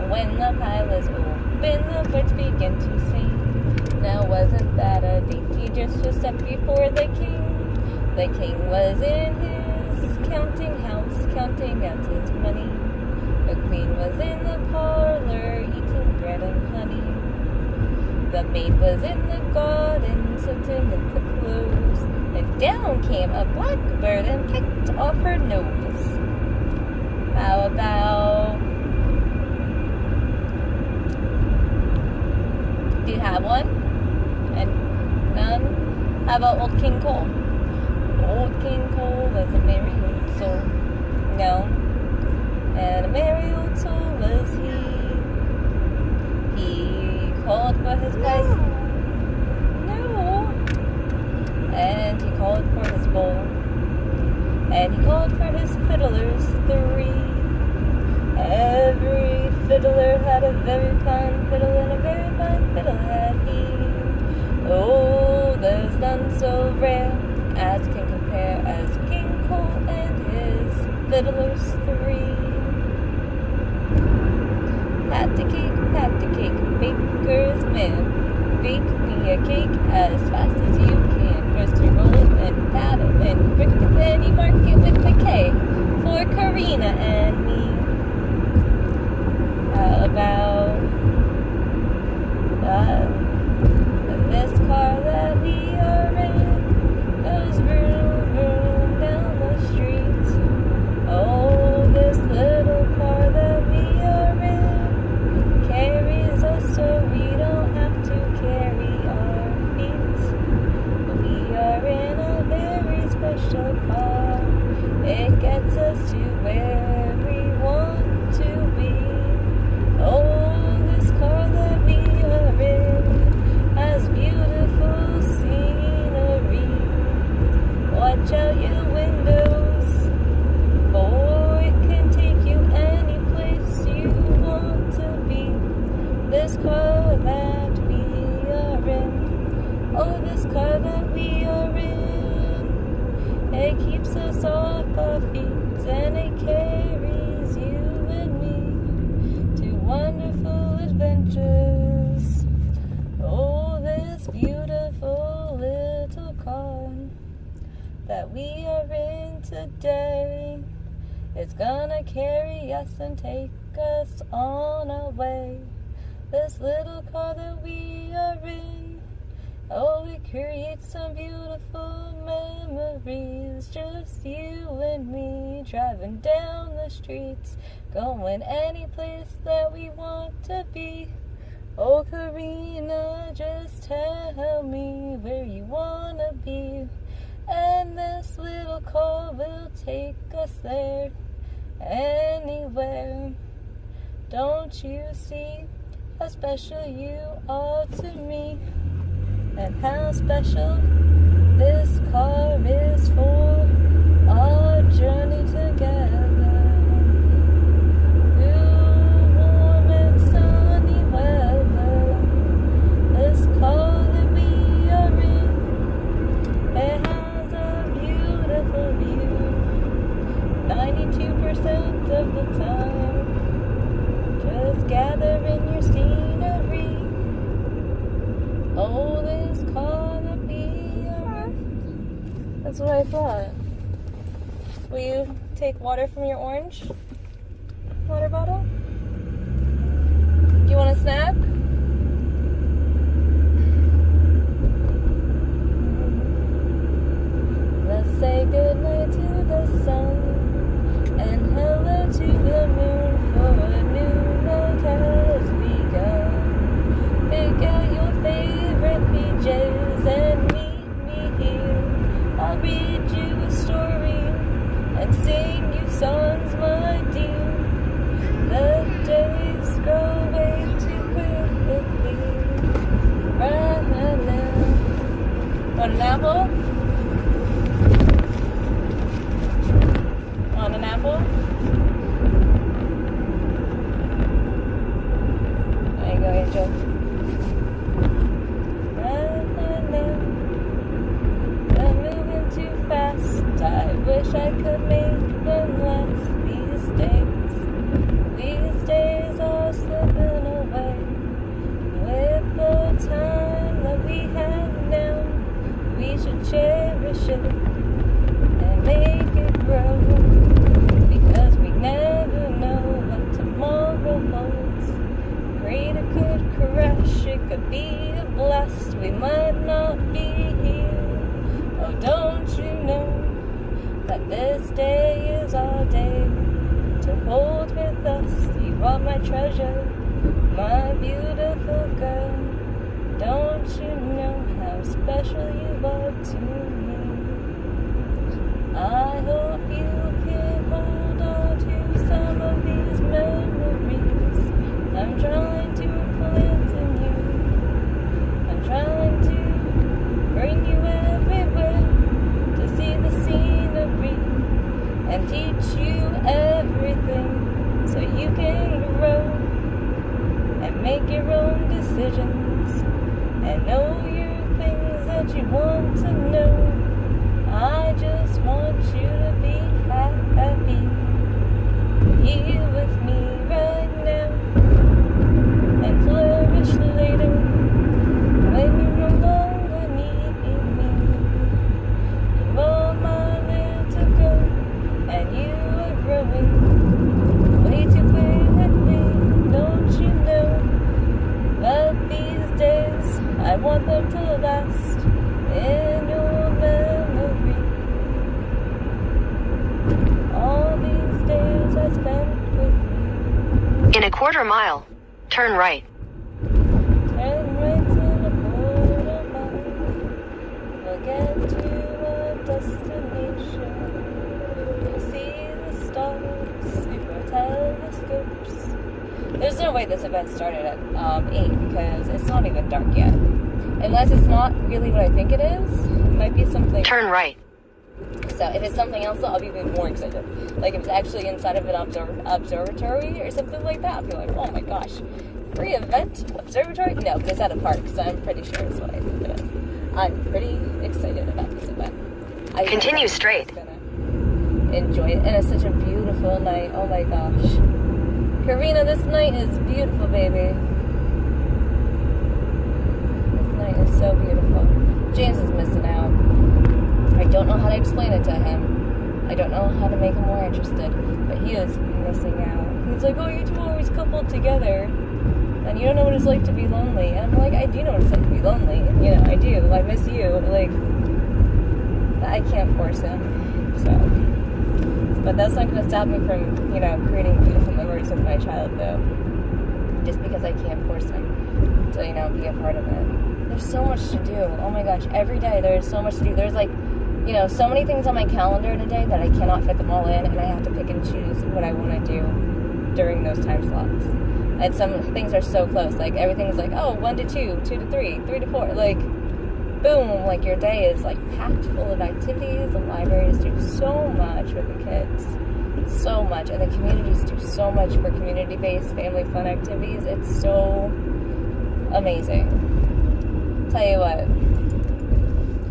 When the pie was open, the birds began to sing. Now wasn't that a dainty just a step before the king? The king was in his counting house, counting out his money. The queen was in the parlor, eating bread and honey. The maid was in the garden, sitting in the clothes. And down came a blackbird and picked off her nose. How about... Do you have one? And none? How about Old King Cole? Old King Cole was a merry old soul. No. And a merry old soul was he. He called for his pipe. No. And he called for his bowl. And he called for his fiddlers 3. Every fiddler had a very fine fiddle, and a very fine fiddle had he. Oh, there's none so very littlest three. Pat the cake, baker's man. Bake me a cake as fast as you can. First you roll it, then pat it, then brick it, then you mark it with the K. For Karina and me. How about this car that we are in goes vroom, vroom down the street. Oh, this little car that we are in carries us so we don't have to carry our feet. We are in a very special car. It gets us to where we want to be. Oh, this car that we are in has beautiful scenery. Watch out your windows, for it can take you any place you want to be. This car that we are in, oh, this car that we are in, it keeps us off our feet and it carries you and me to wonderful adventures. Oh, this beautiful little car that we are in today, it's gonna carry us and take us on our way. This little car that we are in, oh, it creates some beautiful memories. Just you and me driving down the streets, going any place that we want to be. Oh, Karina, just tell me where you wanna be, and this little car will take us there, anywhere. Don't you see how special you are to me, and how special this car is for our journey together. Through warm and sunny weather, this car that we are in, it has a beautiful view 92% of the time. Just gather in your scenery. Oh, this car that we are in. That's what I thought. Will you take water from your orange water bottle? Do you want a snack? Let's say goodnight to the sun and hello to the moon, for a new night has begun. Pick out your favorite PJs and meet me here. I'll read you a story and sing you songs, my dear. The days go way too quickly right now. Want an apple? Want an apple? There you go, Angel. I'm moving too fast. I wish I could make them last. These days are slipping away. With the time that we have now, we should cherish it and make it grow, because we never know what tomorrow holds. Great it could crash, it could be a blast, we might not be here. Oh, don't you know that this day is our day to hold with us? You are my treasure, my beautiful girl. Don't you know how special you are to me? I hope you can hold on to some of these memories I'm trying to plant in you. I'm trying to bring you everywhere to see the scenery and teach you everything so you can grow and make your own decisions and know your things that you want to know. I just want you to In a quarter mile, turn right. Turn right in a quarter mile. We'll get to our destination. We'll see the stars through our telescopes. There's no way this event started at 8 because it's not even dark yet. Unless it's not really what I think it is. It might be something. Turn right. So if it's something else, I'll be even more excited. Like if it's actually inside of an observatory or something like that, I'll be like, oh my gosh, free event observatory? No, but it's at a park, so I'm pretty sure it's what I think it is. I'm pretty excited about this event. Continue straight. I'm gonna enjoy it, and it's such a beautiful night. Oh my gosh, Karina, this night is beautiful, baby. This night is so beautiful. James is missing out. I don't know how to explain it to him. I don't know how to make him more interested, but he is missing out. He's like, oh, you two are always coupled together, and you don't know what it's like to be lonely. And I'm like, I do know what it's like to be lonely. You know, I do. I miss you. Like, I can't force him. So, but that's not going to stop me from, you know, creating beautiful memories with my child, though. Just because I can't force him to, you know, be a part of it. There's so much to do. Oh my gosh, every day there's so much to do. There's like, you know, so many things on my calendar in a day that I cannot fit them all in, and I have to pick and choose what I want to do during those time slots. And some things are so close. Like everything's like, oh, 1 to 2, 2 to 3, 3 to 4. Like, boom, like your day is like packed full of activities. The libraries do so much with the kids. So much. And the communities do so much for community-based family fun activities. It's so amazing. Tell you what,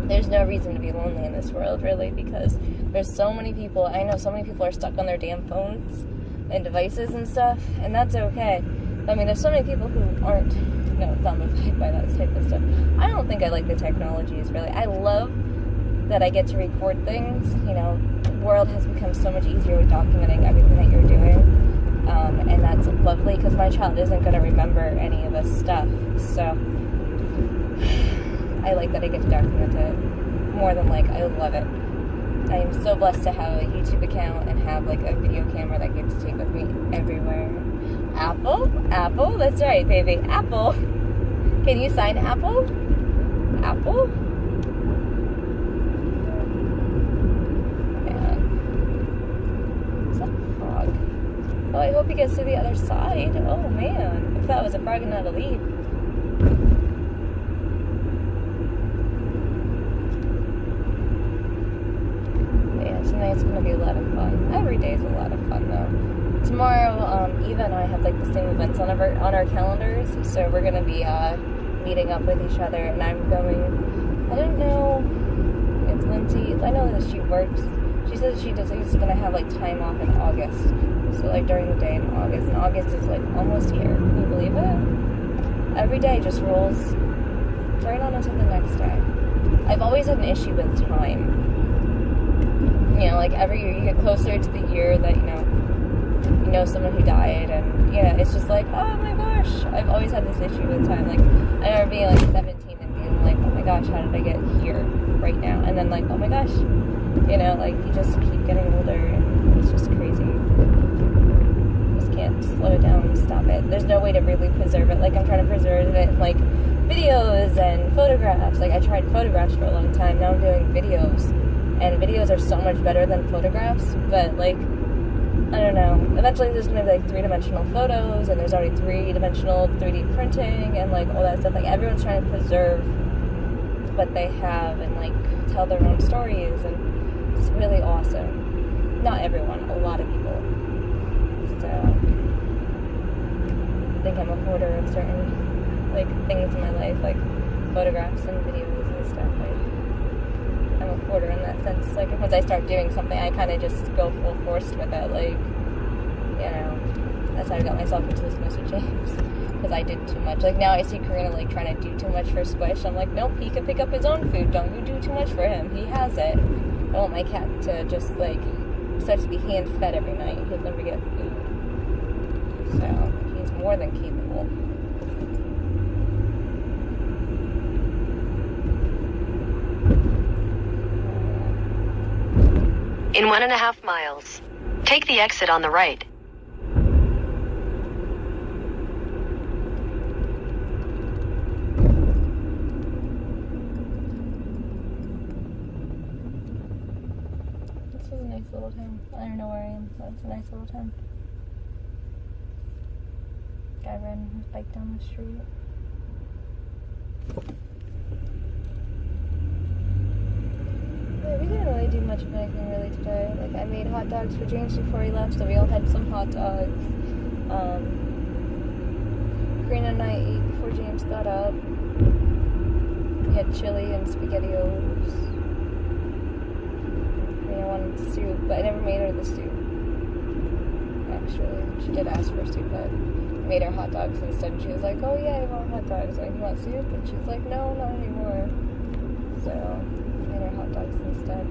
there's no reason to be lonely in this world, really, because there's so many people. I know so many people are stuck on their damn phones and devices and stuff, and that's okay. I mean, there's so many people who aren't, you know, zombified by that type of stuff. I don't think I like the technologies, really. I love that I get to record things. You know, the world has become so much easier with documenting everything that you're doing, and that's lovely, because my child isn't going to remember any of this stuff, so I like that I get to document it more than like, I love it. I am so blessed to have a YouTube account and have like a video camera that I get to take with me everywhere. Apple, that's right, baby, Apple. Can you sign Apple? Apple? Man. Is that a frog? Oh, I hope he gets to the other side. Oh man, if that was a frog and not a leaf. Tonight's gonna be a lot of fun. Every day is a lot of fun, though. Tomorrow, Eva and I have like the same events on our calendars, so we're gonna be meeting up with each other. And I'm going. I don't know if Lindsay. I know that she works. She says she's gonna have like time off in August, so like during the day in August. And August is like almost here. Can you believe it? Every day just rolls right on until the next day. I've always had an issue with time. You know, like every year you get closer to the year that, you know someone who died, and, you know, it's just like, oh my gosh, I've always had this issue with time. Like, I remember being like 17 and being like, oh my gosh, how did I get here right now? And then like, oh my gosh, you know, like, you just keep getting older, and it's just crazy. You just can't slow it down and stop it. There's no way to really preserve it. Like, I'm trying to preserve it in, like, videos and photographs. Like, I tried photographs for a long time, now I'm doing videos. And videos are so much better than photographs, but, like, I don't know. Eventually there's going to be, like, 3-dimensional photos, and there's already 3-dimensional 3D printing, and, like, all that stuff. Like, everyone's trying to preserve what they have and, like, tell their own stories, and it's really awesome. Not everyone, a lot of people. So, I think I'm a hoarder of certain, like, things in my life, like photographs and videos and stuff, like, I'm a hoarder in that sense. Like, once I start doing something, I kind of just go full force with it. Like, you know, that's how I got myself into this Mr. James. Because I did too much. Like, now I see Karina, like, trying to do too much for Squish. I'm like, nope, he can pick up his own food. Don't you do too much for him. He has it. I want my cat to just, like, start to be hand-fed every night. He'll never get food. So, he's more than capable. In 1.5 miles, take the exit on the right. little town. I don't even know where I am, but it's a nice little town. Guy riding his bike down the street. Yeah, we didn't really do much of anything really today. Like, I made hot dogs for James before he left, so we all had some hot dogs. Karina and I ate before James got up. We had chili and SpaghettiOs. Karina wanted soup, but I never made her the soup. Actually, she did ask for soup, but I made her hot dogs instead. And she was like, "Oh yeah, I want hot dogs." Like, "You want soup?" And she's like, "No, not anymore." So I made her hot dogs instead.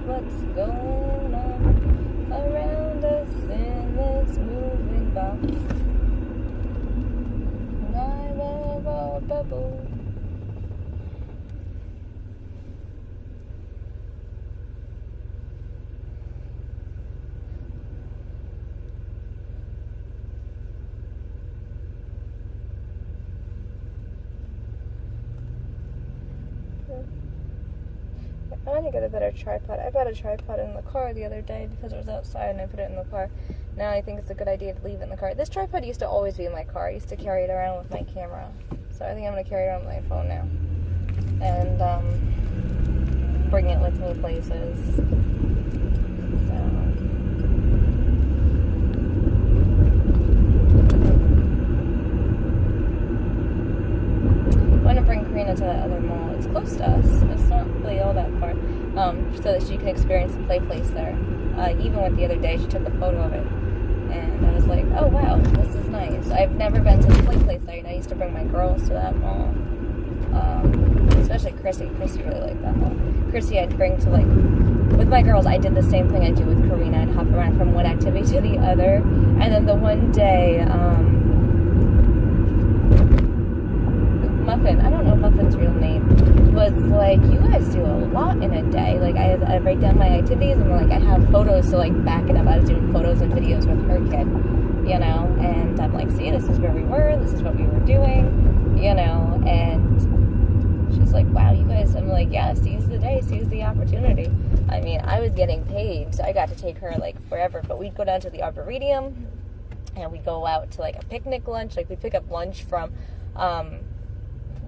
What's going on around us in this moving box? And I love our bubble. I need to get a better tripod. I bought a tripod in the car the other day because it was outside and I put it in the car. Now I think it's a good idea to leave it in the car. This tripod used to always be in my car. I used to carry it around with my camera. So I think I'm going to carry it around with my phone now. And bring it with me places. So... I want to bring Karina to that other mall. It's close to us. It's not really all that far. So that she can experience the play place there. Even with the other day, she took a photo of it. And I was like, oh wow, this is nice. I've never been to the play place there. And I used to bring my girls to that mall. Especially Chrissy. Chrissy really liked that mall. Chrissy I'd bring to like... With my girls, I did the same thing I do with Karina. I'd hop around from one activity to the other. And then the one day... Muffin, I don't know Muffin's real name, was like, you guys do a lot in a day. Like, I write down my activities and like I have photos to like back it up. I was doing photos and videos with her kid, you know, and I'm like, see, this is where we were, this is what we were doing, you know, and she's like, wow, you guys, I'm like, yeah, seize the day, seize the opportunity. I mean, I was getting paid, so I got to take her like wherever, but we'd go down to the Arboretum and we'd go out to like a picnic lunch, like we pick up lunch from,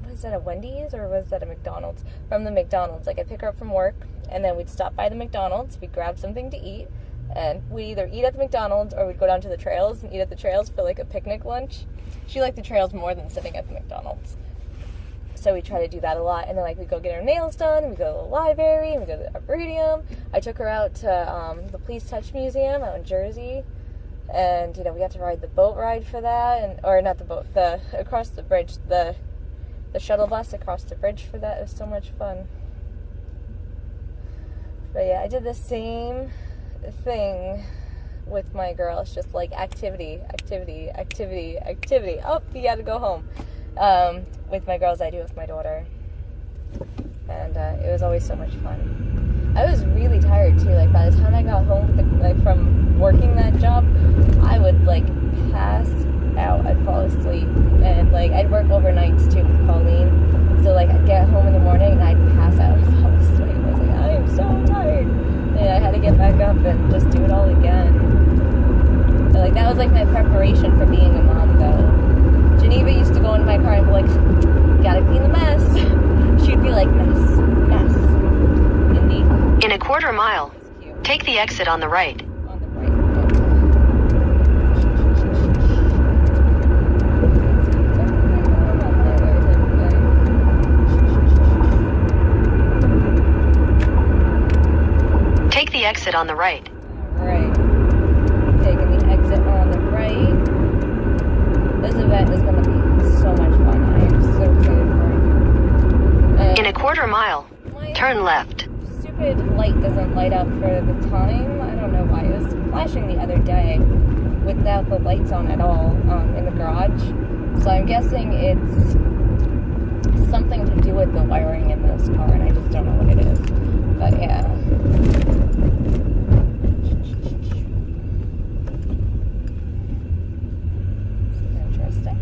was that a Wendy's or was that a McDonald's? From the McDonald's. Like, I'd pick her up from work, and then we'd stop by the McDonald's, we'd grab something to eat, and we'd either eat at the McDonald's or we'd go down to the trails and eat at the trails for, like, a picnic lunch. She liked the trails more than sitting at the McDonald's. So we try to do that a lot, and then, like, we'd go get her nails done, we'd go to the library, and we'd go to the Arboretum. I took her out to the Please Touch Museum out in Jersey, and, you know, we got to ride the boat ride for that, and or not the boat, across the bridge, the shuttle bus across the bridge for that. It was so much fun. But yeah, I did the same thing with my girls, just like activity. Oh, you gotta go home. With my girls, I do with my daughter. And it was always so much fun. I was really tired too. Like, by the time I got home from working that job, I would like pass out. I'd fall asleep, and like I'd work overnights too with Pauline, so like I'd get home in the morning and I'd pass out and fall asleep. I was like, I am so tired, and I had to get back up and just do it all again. So like that was like my preparation for being a mom though. Geneva used to go into my car and be like, gotta clean the mess. She'd be like, mess. Indeed. In a quarter mile, take the exit on the right. Take the exit on the right. Right. Taking the exit on the right. This event is going to be so much fun. I am so excited for it. In a quarter mile, turn left. Stupid stupid light doesn't light up for the time. I don't know why. It was flashing the other day without the lights on at all in the garage. So I'm guessing it's something to do with the wiring in this car, and I just don't know what it is. But yeah. Interesting.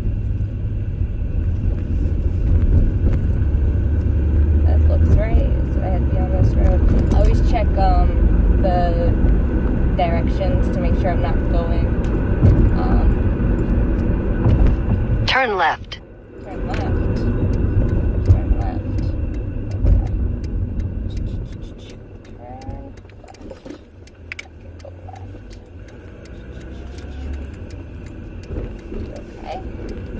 That looks right. So I had to be on this road. I always check the directions to make sure I'm not going. Turn left. Turn left. Turn left. Okay.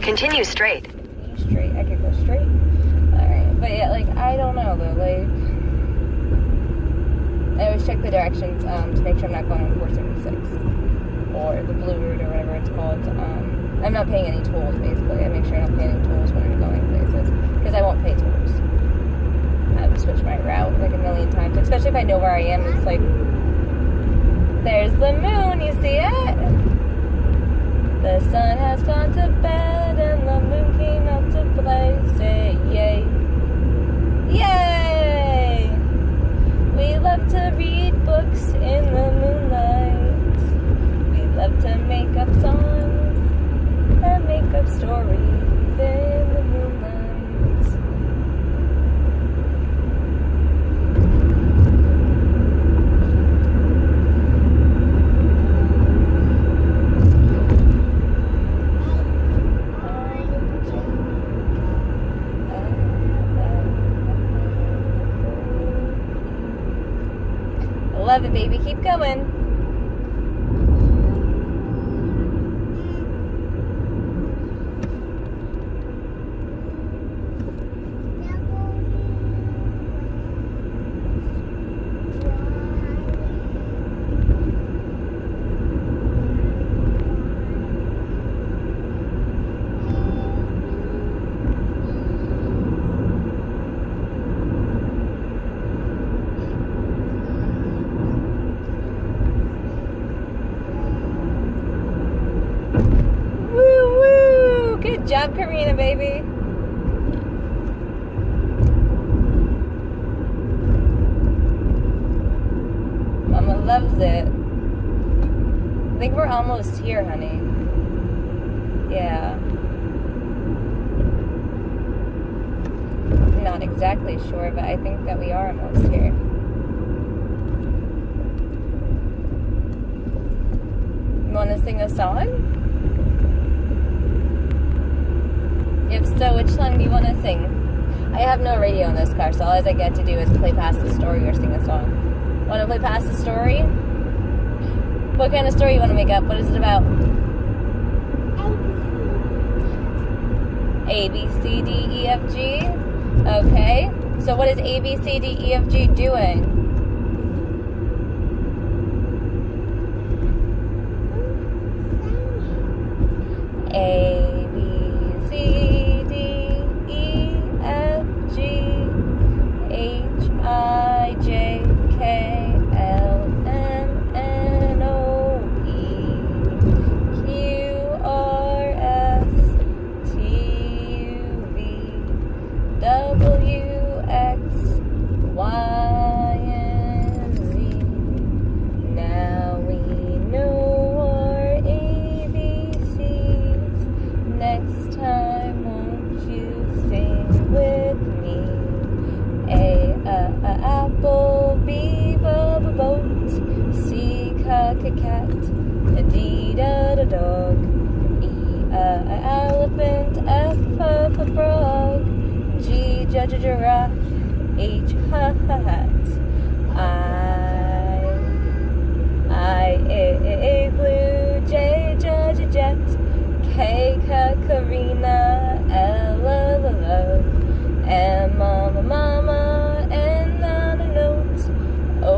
Continue straight. Continue straight. I could go straight. Alright. But yeah, like, I don't know though. Like, I always check the directions to make sure I'm not going on 476 or the blue route or whatever it's called. I'm not paying any tolls, basically. I make sure I don't pay any tolls when I'm going places, because I won't pay tolls. I would switch my route like a million times, especially if I know where I am. It's like, there's the moon, you see it? The sun has gone to bed and the moon came out to play. Say yay. Yay! We love to read books in the moonlight. We love to make up songs and make up stories in the moonlight. 11, baby. Keep going. Good job, Karina, baby. Mama loves it. I think we're almost here, honey. Yeah. I'm not exactly sure, but I think that we are almost here. You want to sing a song? If so, which song do you want to sing? I have no radio in this car, so all I get to do is play past the story or sing a song. Want to play past the story? What kind of story you want to make up? What is it about? A, B, C, D, E, F, G? Okay. So what is A, B, C, D, E, F, G doing? A, B, C, D, E, F, G, H, I, J, K, L, M, N, O, P, Q, R, S, T, U, V, W, X, Y, and Z. Now we know our ABCs. Next time, won't you sing with me? A, apple, B, boat, C, cat, D, dog, E, elephant, F, frog, G, giraffe, H, hat, I, igloo, J, jet, K, Karina, L, M, mama, N, note, O,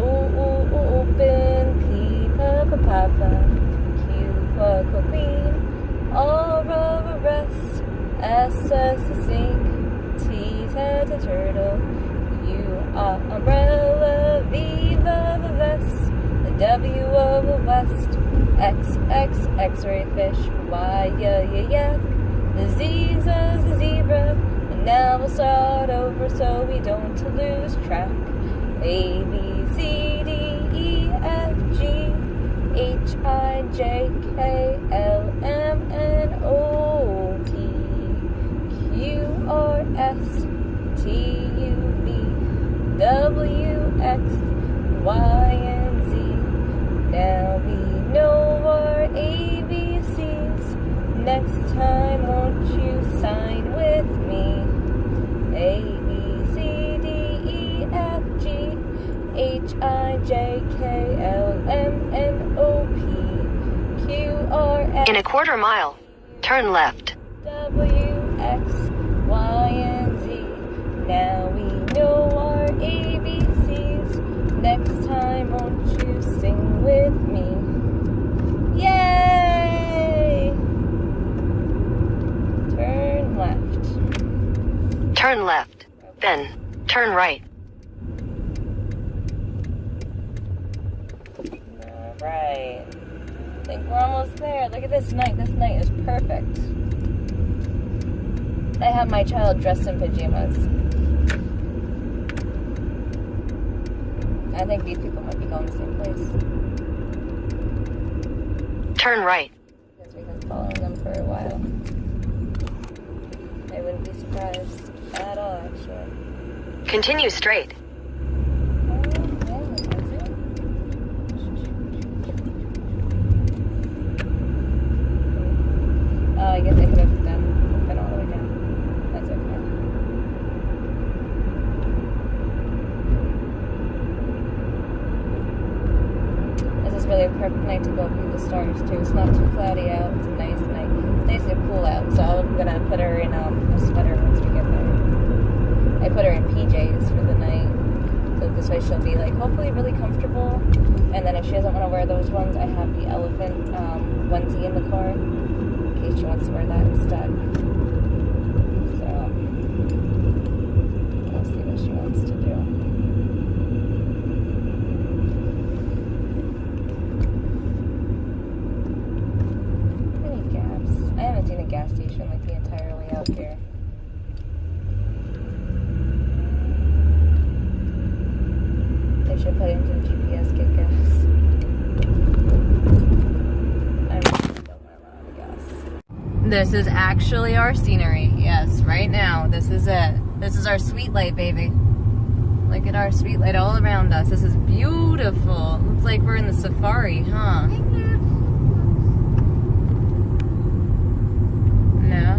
open, P, papa, Q, queen, R, rest, S, snake, T, turtle, U, umbrella, V, W over west, X, X-ray fish, Y, yak. The Z's a zebra, and now we'll start over so we don't lose track. A, B, C, D, E, F, G, H, I, J, K, L, M, N, O, P, Q, R, S, T, U, V, W, X, Y, and Z. Now we know our ABCs. Next time, won't you sign with me? A, B, C, D, E, F, G, H, I, J, K, L, M, N, O, P, Q, R, S. In a quarter mile, turn left. W, X, Y, and Z. Now we know our ABCs. Next time, won't you sing with me? Yay! Turn left. Turn left. Then, turn right. Alright. I think we're almost there. Look at this night. This night is perfect. I have my child dressed in pajamas. I think these people might be going to the same place. Turn right. Because we've been following them for a while. I wouldn't be surprised at all, actually. Continue straight. Oh, I guess I could have been all the way down. That's okay. This is really a perfect night to go view the stars, too. It's not too cloudy out. It's a nice night. It's nice and cool out, so I'm going to put her in a sweater once we get there. I put her in PJs for the night, so this way she'll be, like, hopefully really comfortable. And then if she doesn't want to wear those ones, I have the elephant onesie in the car, in case she wants to wear that instead. So, we'll see what she wants to do. I need gas. I haven't seen a gas station like the entire way out here. They should put into the GPS, get gas. I really don't want to run out of gas. This is actually our scenery. Yes, right now. This is it. This is our sweet light, baby. Look at our sweet light all around us. This is beautiful. Looks like we're in the safari, huh? No?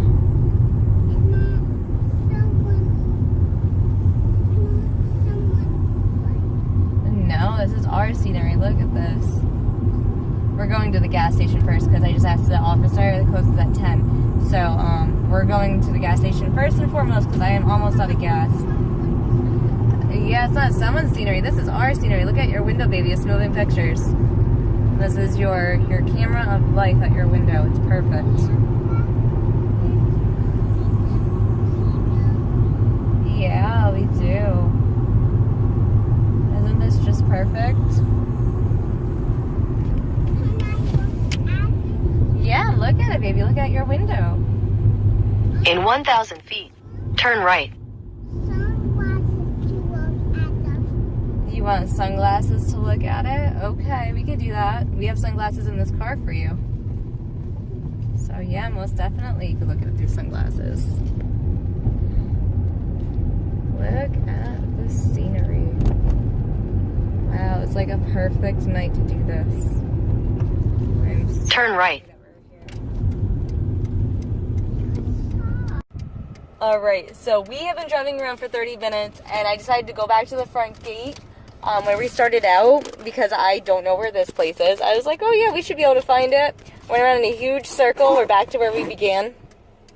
No, this is our scenery. Look at this. We're going to the gas station first because I just asked the officer. It closes at 10. So, we're going to the gas station first and foremost because I am almost out of gas. Yeah, it's not someone's scenery. This is our scenery. Look at your window, baby. It's moving pictures. This is your camera of life at your window. It's perfect. Yeah, we do. Isn't this just perfect? Yeah, look at it, baby. Look at your window. In 1,000 feet, turn right. You want sunglasses to look at it? Okay, we could do that. We have sunglasses in this car for you. So yeah, most definitely you could look at it through sunglasses. Look at the scenery. Wow, it's like a perfect night to do this. Turn right. Alright, so we have been driving around for 30 minutes and I decided to go back to the front gate where we started out because I don't know where this place is. I was like, oh yeah, we should be able to find it. Went around in a huge circle. We're back to where we began.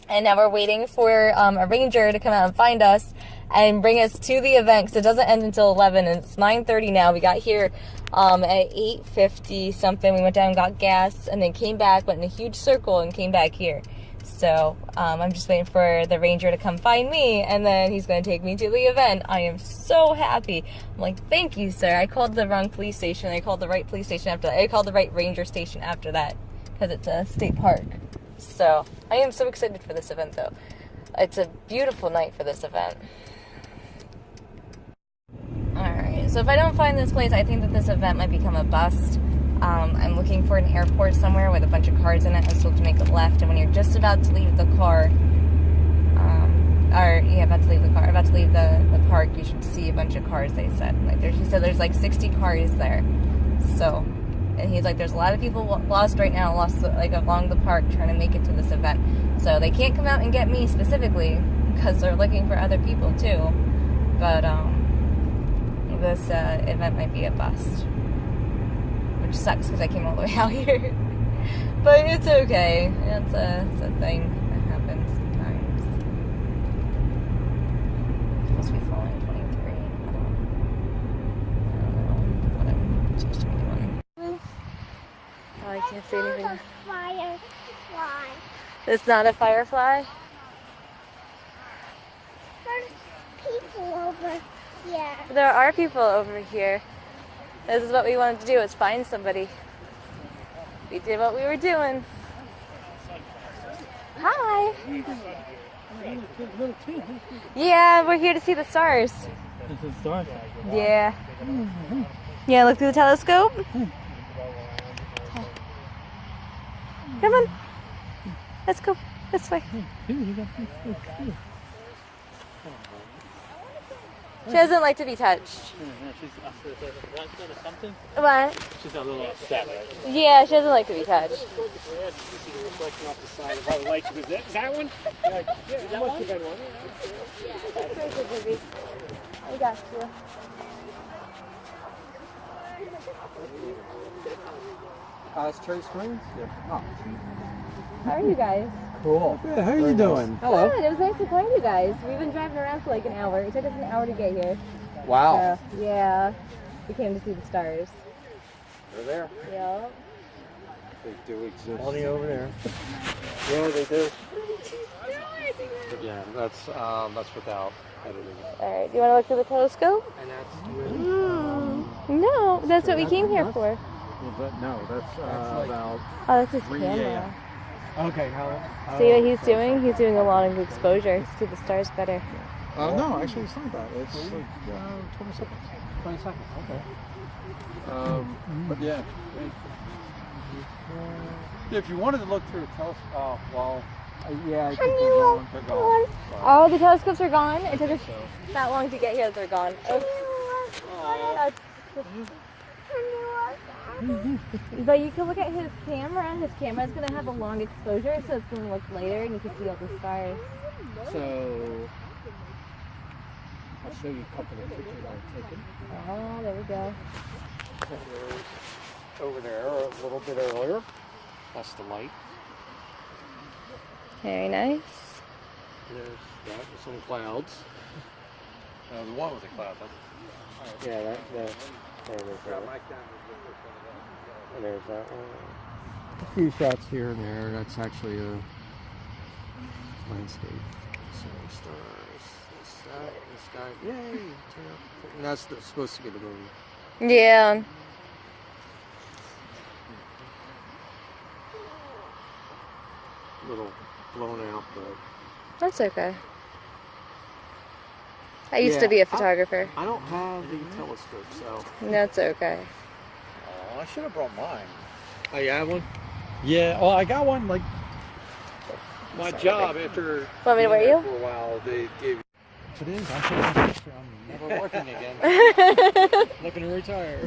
And now we're waiting for a ranger to come out and find us and bring us to the event because it doesn't end until 11 and it's 9:30 now. We got here at 8:50 something. We went down and got gas and then came back, went in a huge circle and came back here. So I'm just waiting for the ranger to come find me, and then he's going to take me to the event. I am so happy. I'm like, thank you, sir. I called the wrong police station. I called the right police station after that. I called the right ranger station after that because it's a state park. So I am so excited for this event, though. It's a beautiful night for this event. Alright, so if I don't find this place, I think that this event might become a bust. I'm looking for an airport somewhere with a bunch of cars in it. I still have to make a left, and when you're just about to leave the car, about to leave the park, you should see a bunch of cars, they said. He said there's like 60 cars there. So, and he's like, there's a lot of people lost right now, along the park trying to make it to this event. So they can't come out and get me specifically, because they're looking for other people too. But, this event might be a bust. Which sucks because I came all the way out here. But it's okay. It's a thing that happens sometimes. I'm supposed to be following 23. I don't know what I'm supposed to be doing. Oh, I can't see anything. There's a firefly. It's not a firefly? There's people over here. There are people over here. This is what we wanted to do, is find somebody. We did what we were doing. Hi. Yeah, we're here to see the stars. The stars? Yeah. Yeah, look through the telescope. Come on. Let's go this way. She doesn't like to be touched. What? She's a little upset, right? Yeah, she doesn't like to be touched. Is that one? Yeah, that must have been one. I got you. It's Cherry Springs? Yeah. Oh. How are you guys? Cool. Good. How are you doing? Hello. Good. It was nice to find you guys. We've been driving around for like an hour. It took us an hour to get here. Wow. So, yeah. We came to see the stars. They're there. Yeah. They do exist. Plenty over there. Yeah, they do. Yeah, that's without editing. Alright, do you want to look through the telescope? And that's with, No, that's what we came here for. no, that's about. Oh, that's his camera. Okay, how? See what he's doing? He's doing a lot of exposure to see the stars better. No, actually, it's not that. It's like 20 seconds. 20 seconds. Okay. But yeah. If you wanted to look through a telescope, yeah, I think they're gone. Oh, the telescopes are gone? It took us that long to get here that they're gone. Oh. That's... But you can look at his camera. His camera is going to have a long exposure, so it's going to look later and you can see all the stars. So, I'll show you a couple of pictures I've taken. Oh, there we go. Over there a little bit earlier. That's the light. Very nice. There's that with some clouds. The one with the cloud. Yeah, there's that. And there's that one. A few shots here and there. That's actually a landscape. So stars. This guy. Yay! And that's supposed to be the moon. Yeah. Little blown out, but That's okay. I used to be a photographer. I don't have the telescope, so. That's okay. Oh, I should have brought mine. Oh, you have one? Yeah, well, I got one, like, My job after Want me to wear being there you? for a while, they gave. it is. I should have a picture. I'm Never working again. looking to retire.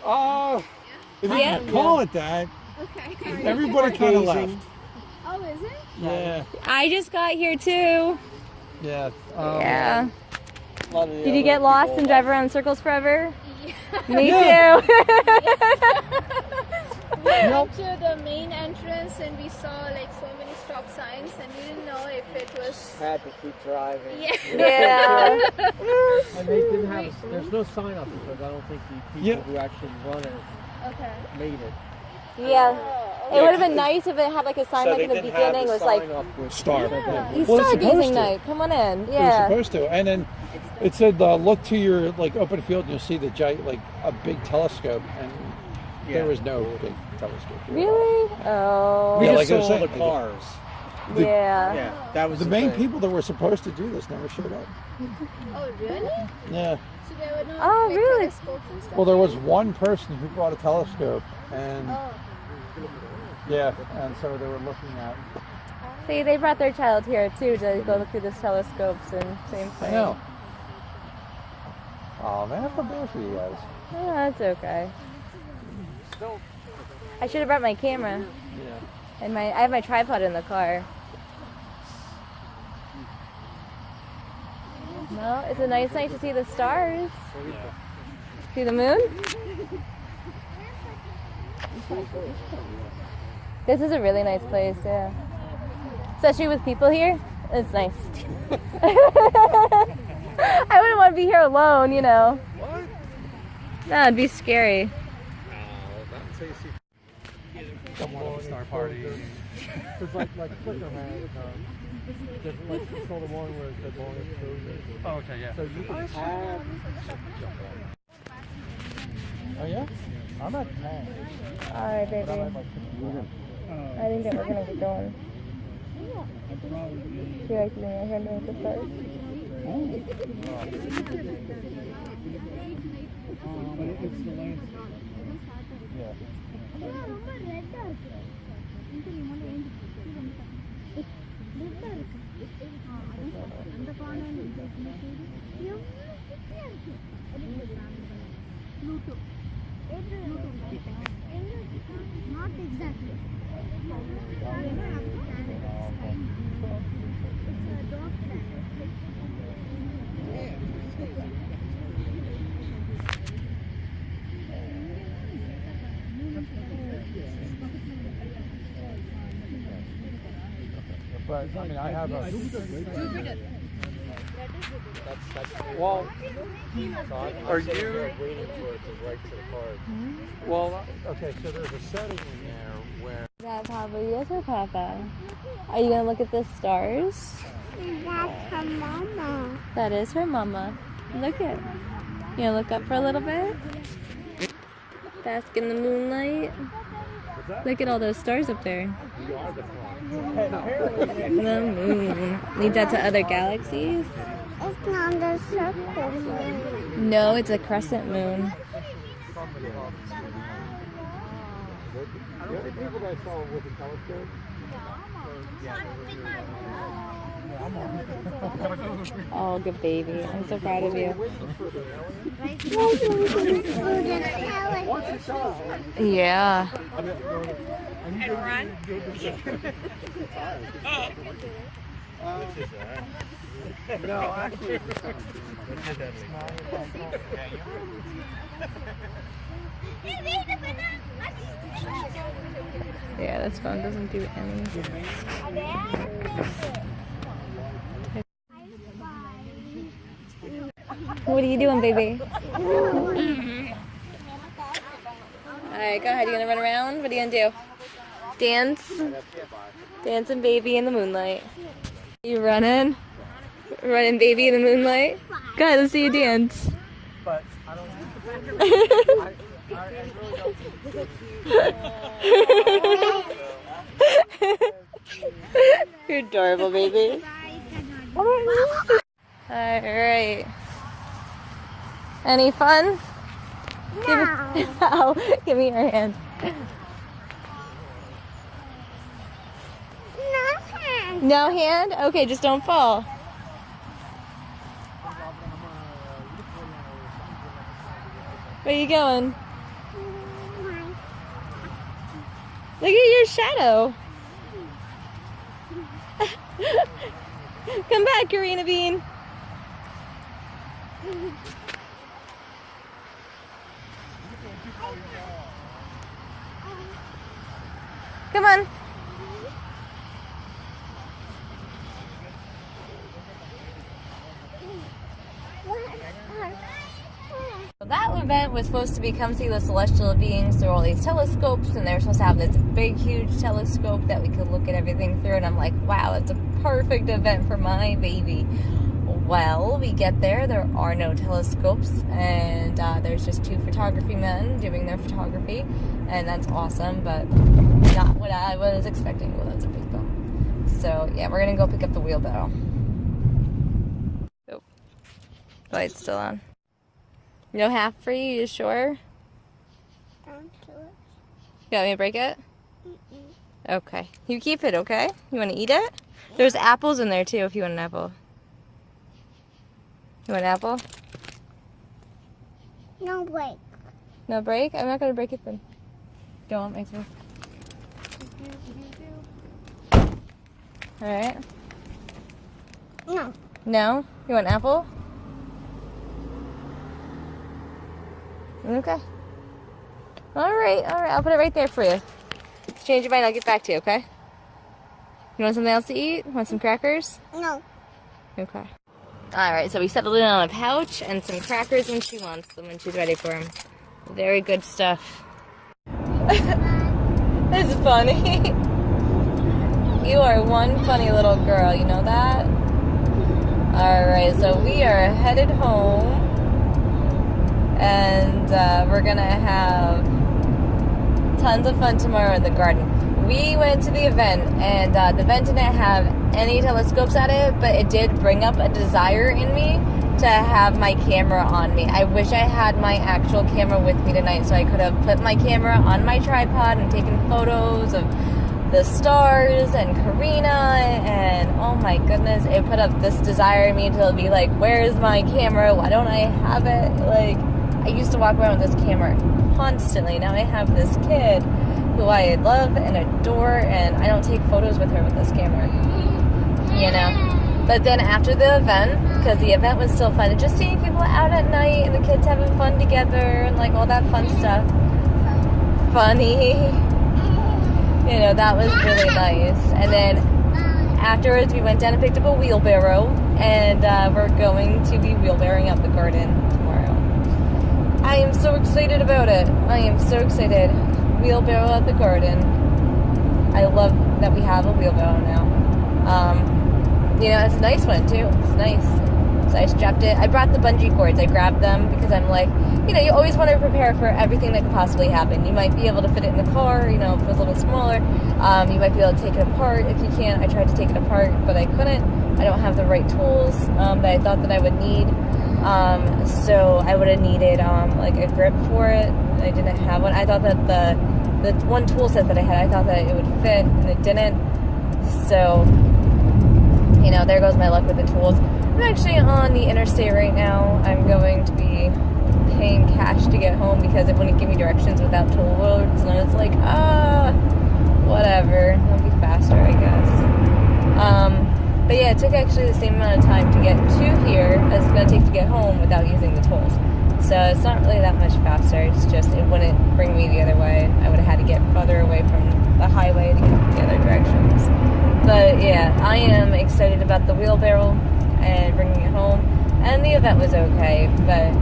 Oh, If you Yeah. can call it that. Okay. Everybody kind of left. Oh, is it? Yeah, I just got here too. yeah. Yeah. a lot of the Did you other get lost people and drive around in circles forever? Yeah. Me Yeah. too. went to the main entrance and we saw like so many stop signs and we didn't know if it was. Had to keep driving. Yeah. Yeah. And they didn't have. There's no sign up because I don't think the people who actually run it Okay. made it. Yeah. It would have been nice if it had like a sign like in the beginning. It was like Star. East Well, it's supposed Stargazing to. night. Come on in. It was Yeah. supposed to, and then it said look to your like open field and you'll see the giant like a big telescope, and there was no big telescope. Really? Oh. We We just just saw saw the the cars. Yeah. Yeah, that was The main people that were supposed to do this never showed up. Oh really? Yeah. So there were no Oh, like, really? telescopes and stuff? Well, there was one person who brought a telescope, and yeah, and so they were looking at. See, they brought their child here too to go look through the telescopes and same I thing. know. Oh man, I feel bad for you guys. Oh, that's okay. I should have brought my camera. Yeah. And I have my tripod in the car. No, it's a nice night to see the stars. See the moon? This is a really nice place, yeah. Especially with people here, it's nice. I wouldn't want to be here alone, you know. What? No, it'd be scary. Someone star party. Because like Flickr has different, like it's called the one where it's the long exposure. Oh, okay, yeah. So you can have. Oh yeah? I'm at 10. Alright, baby. But I'm at like 51. I think that we're gonna get going. Do you like to be here and make the stars? Not exactly. But I mean, I have a. Well, Are you? waiting for it to write to the card. Well, okay. So there's a setting in there where. That probably is her papa. Are you gonna look at the stars? That's her mama. That is her mama. Look at. You gonna look up for a little bit? Bask in the moonlight. Look at all those stars up there. The moon. Lead that to other galaxies? It's not a circle moon. No, it's a crescent moon. The only people that I saw with a telescope. Oh, good baby. I'm so proud of you. Yeah. No, actually. Yeah, this phone doesn't do anything. What are you doing, baby? Alright, go ahead. You gonna run around? What are you gonna do? Dance? Dancing baby in the moonlight. You running? Running baby in the moonlight? Go ahead, let's see you dance. But I don't. You're adorable, baby. Alright. Any fun? No. Give me your hand. Nothing. No hand? Okay, just don't fall. Where you going? Look at your shadow. Come back, Karina Bean. Come on. That event was supposed to be come see the celestial beings through all these telescopes, and they were supposed to have this big, huge telescope that we could look at everything through, and I'm like, wow, it's a perfect event for my baby. Well, we get there are no telescopes, and there's just 2 photography men doing their photography, and that's awesome, but not what I was expecting. Well, that's a big bump. So, yeah, we're gonna go pick up the wheelbarrow. Oh, the light's still on. No half for you, you sure? I'm sure. You want me to break it? Okay. You keep it, okay? You want to eat it? There's apples in there, too, if you want an apple. You want an apple? No break. No break? I'm not going to break it then. Don't want me to. Alright. No. No? You want an apple? Okay. Alright. I'll put it right there for you. Change your mind, I'll get back to you, okay? You want something else to eat? Want some crackers? No. Okay. Alright, so we settled in on a pouch and some crackers when she wants them, when she's ready for them. Very good stuff. This is funny. You are one funny little girl, you know that? Alright, so we are headed home. And we're gonna have tons of fun tomorrow in the garden. We went to the event, and the event didn't have any telescopes at it, but it did bring up a desire in me to have my camera on me. I wish I had my actual camera with me tonight, so I could have put my camera on my tripod and taken photos of the stars and Karina, and oh my goodness, it put up this desire in me to be like, where's my camera? Why don't I have it? Like, I used to walk around with this camera constantly. Now I have this kid who I love and adore, and I don't take photos with her with this camera, you know. But then after the event, because the event was still fun, and just seeing people out at night and the kids having fun together and like all that fun stuff, funny, you know, that was really nice. And then afterwards we went down and picked up a wheelbarrow, and we're going to be wheelbarrowing up the garden tomorrow. I am so excited about it. I am so excited. Wheelbarrow at the garden. I love that we have a wheelbarrow now. You know, it's a nice one too. It's nice. So I strapped it. I brought the bungee cords. I grabbed them because I'm like, you know, you always want to prepare for everything that could possibly happen. You might be able to fit it in the car, you know, if it was a little bit smaller. You might be able to take it apart if you can. I tried to take it apart, but I couldn't. I don't have the right tools that I thought that I would need. So I would have needed like a grip for it. I didn't have one. I thought that the one tool set that I had, I thought that it would fit, and it didn't. So, you know, there goes my luck with the tools. I'm actually on the interstate right now. I'm going to be paying cash to get home because it wouldn't give me directions without toll roads, and I was like, whatever. It'll be faster, I guess. But yeah, it took actually the same amount of time to get to here as it's going to take to get home without using the tolls. So it's not really that much faster. It's just it wouldn't bring me the other way. I would have had to get farther away from the highway to get the other directions. But yeah, I am excited about the wheelbarrow and bringing it home. And the event was okay, but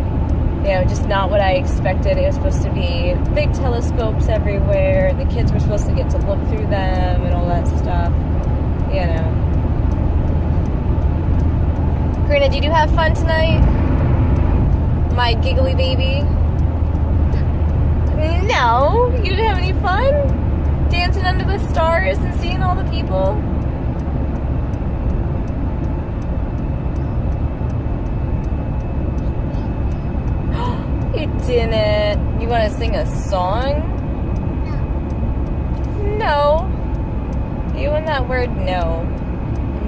you know, just not what I expected. It was supposed to be big telescopes everywhere, and the kids were supposed to get to look through them and all that stuff. You know. Karina, did you have fun tonight? My giggly baby? No? You didn't have any fun? Dancing under the stars and seeing all the people? You didn't. You want to sing a song? No. You and that word no.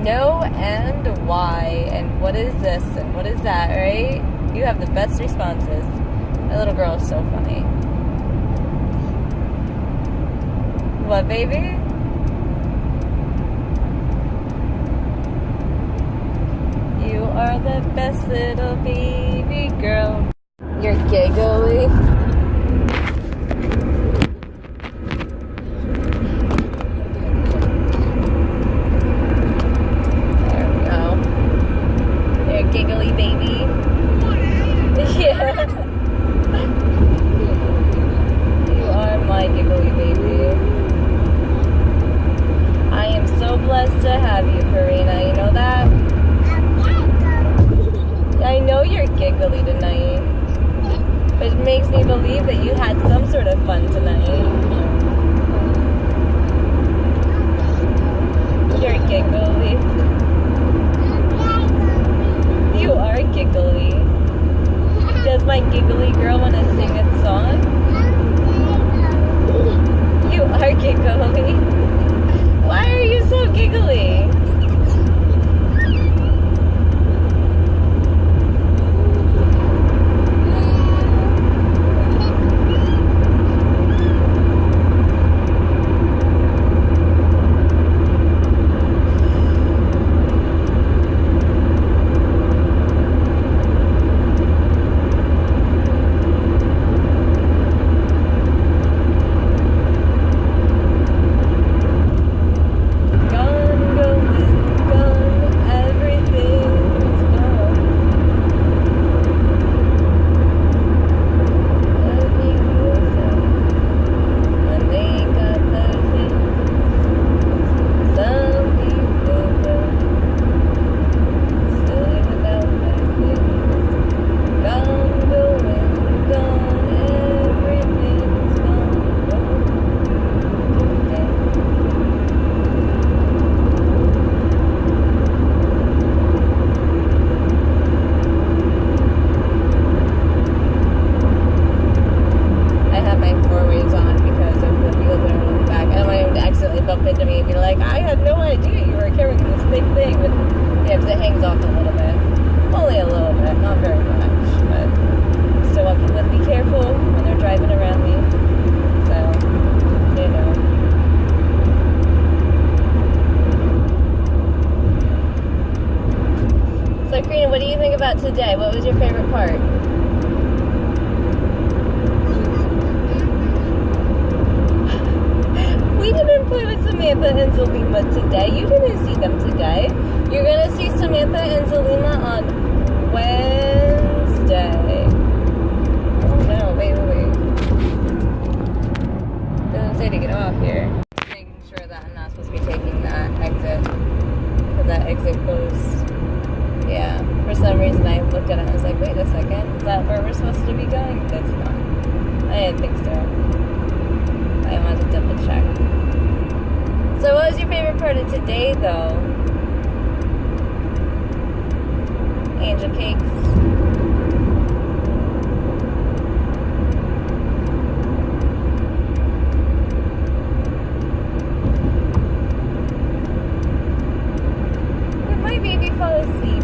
No and why and what is this and what is that, right? You have the best responses. My little girl is so funny. What, baby? You are the best little baby girl. You're giggly. giggly baby. Yeah. You are my giggly baby. I am so blessed to have you, Karina. You know that? I know you're giggly tonight. But it makes me believe that you had some sort of fun tonight. You're giggly. You are giggly. Does my giggly girl want to sing a song? You are giggly. Why are you so giggly? Today, what was your favorite part? We didn't play with Samantha and Zalima today. You didn't see them today. You're gonna see Samantha and Zalima on Wednesday. Oh no, wait. Doesn't say to get off here. Making sure that I'm not supposed to be taking that exit. But that exit closed. Yeah, for some reason I looked at it and I was like, wait a second, is that where we're supposed to be going? That's not. I didn't think so. I wanted to double check. So what was your favorite part of today, though? Angel cakes. Did my baby fall asleep?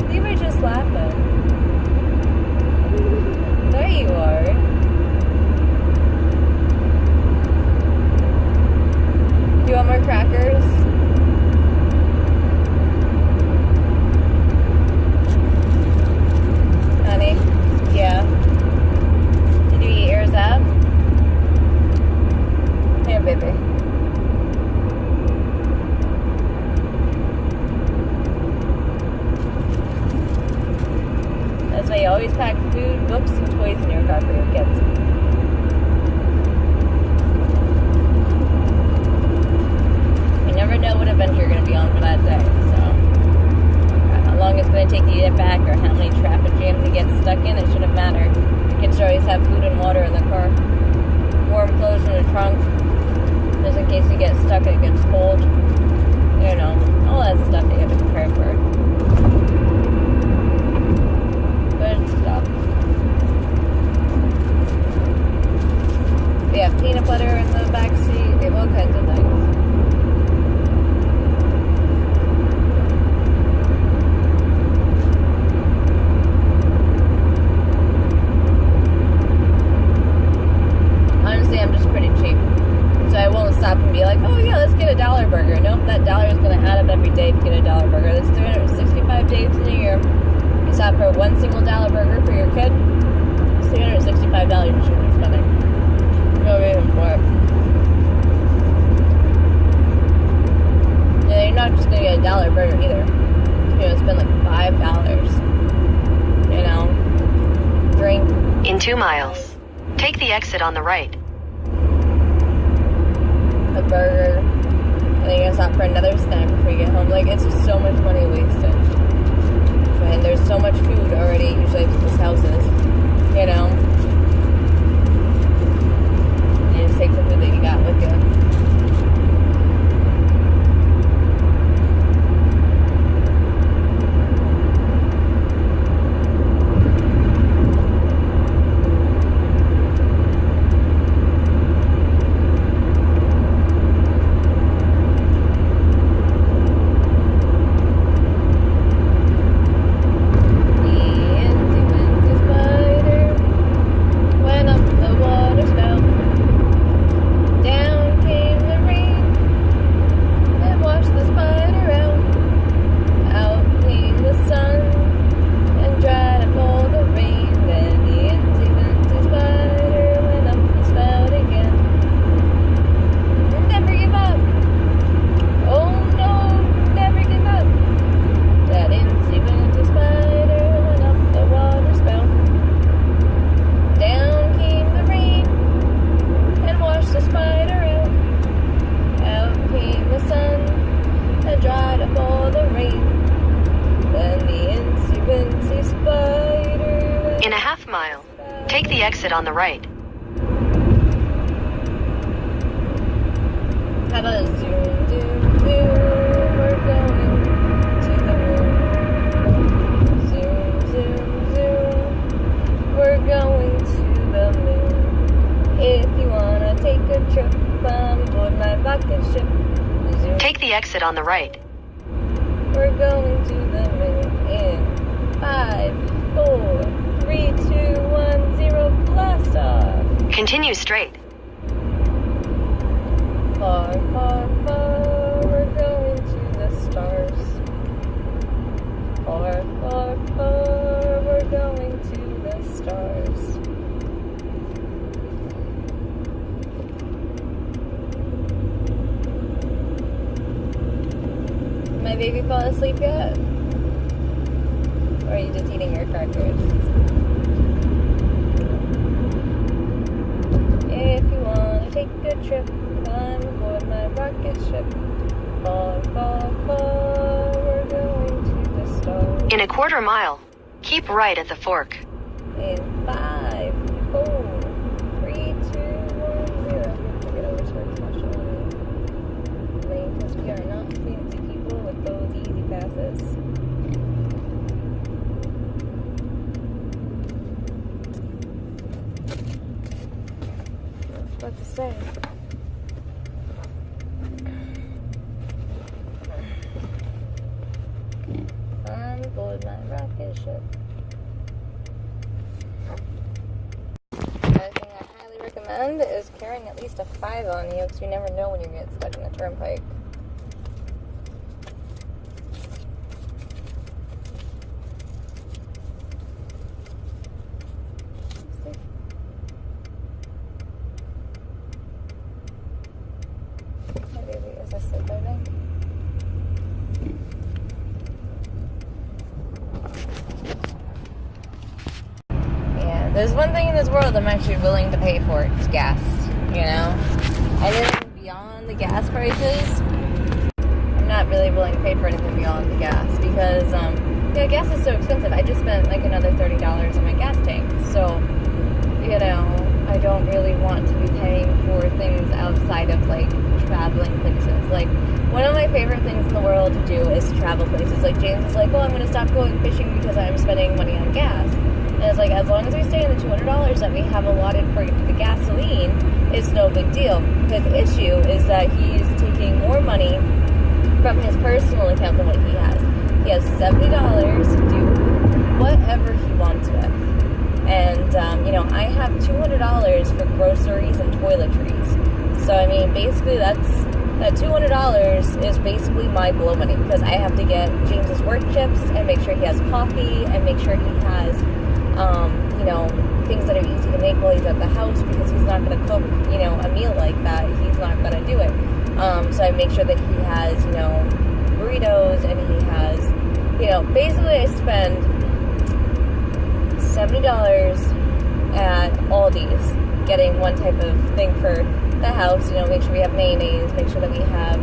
We were just laughing. There you are. Do you want more crackers? Honey? Yeah. Did you eat yours up? Here, baby. That's why you always pack food, books, and toys in your car for your kids. You never know what adventure you're going to be on for that day, so how long it's going to take you to get back or how many traffic jams you get stuck in, it shouldn't matter. Your kids should always have food and water in the car. Warm clothes in the trunk, just in case you get stuck and it gets cold. You know, all that stuff that you have to prepare for. Good stuff. We have peanut butter in the back seat. We have all kinds of things. Honestly, I'm just pretty cheap. So I won't stop and be like, oh yeah, let's get a $1 burger. Nope, that $1 is going to add up every day to get a $1 burger. That's 365 days in a year. You stop for one single $1 burger for your kid, it's $365 you should be spending. No reason for it. Yeah, you're not just going to get a $1 burger either. You're going to spend like $5. 2 miles. Take the exit on the right. A burger, and then you're gonna stop for another snack before you get home. Like, it's just so much money wasted. And there's so much food already usually at people's houses, you know? You just take the food that you got with you. In a half mile, take the exit on the right. How about a zoom, zoom, zoom? We're going to the moon. Zoom, zoom, zoom. We're going to the moon. If you wanna take a trip, come aboard my rocket ship. Zoom. Take the exit on the right. We're going to the moon in 5, 4, 3, 2, 1, 0. Blast off. Continue straight. Far, far, far, we're going to the stars. Far, far, far, we're going to the stars. My baby fall asleep yet? Or are you just eating your crackers? If you want to take a trip, climb aboard my rocket ship. Far, far, far, we're going to the stars. In a quarter mile, keep right at the fork. In 5, 4, 3, 2, 1, 0. We'll get over to our cash lane because we are not fancy people with those easy passes. What to say? I'm aboard my rocket ship. Another thing I highly recommend is carrying at least a 5 on you because you never know when you get stuck in the turnpike. My baby is asleep, I think. Yeah, there's one thing in this world I'm actually willing to pay for. It's gas, you know? Anything beyond the gas prices, I'm not really willing to pay for anything beyond the gas because, yeah, gas is so expensive. I just spent like another $30 on my gas tank, so, you know, I don't really want to be paying for things outside of, like, traveling places. Like, one of my favorite things in the world to do is to travel places. Like, James is like, oh, I'm going to stop going fishing because I'm spending money on gas. And it's like, as long as we stay in the $200 that we have allotted for the gasoline, it's no big deal. His issue is that he's taking more money from his personal account than what he has. He has $70 to do whatever he wants with. And, you know, I have $200 for groceries and toiletries. So, I mean, basically that $200 is basically my blow money because I have to get James's work chips and make sure he has coffee and make sure he has, you know, things that are easy to make while he's at the house because he's not going to cook, you know, a meal like that. He's not going to do it. So I make sure that he has, you know, burritos and he has, you know, basically I spend $70 at Aldi's, getting one type of thing for the house, make sure we have mayonnaise, make sure that we have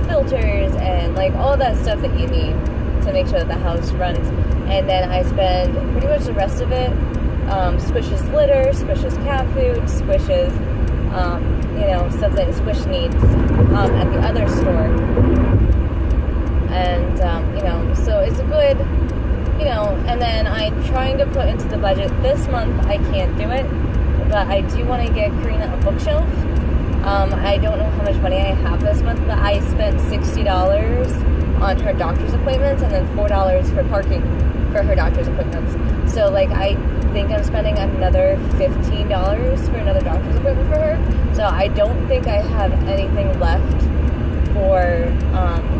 filters and like all that stuff that you need to make sure that the house runs. And then I spend pretty much the rest of it, Squish's litter, Squish's cat food, Squish's, stuff that Squish needs at the other store. And, so it's a good, and then I'm trying to put into the budget. This month I can't do it, but I do want to get Karina a bookshelf. I don't know how much money I have this month, but I spent $60 on her doctor's appointments and then $4 for parking for her doctor's appointments. So, like, I think I'm spending another $15 for another doctor's appointment for her. So I don't think I have anything left for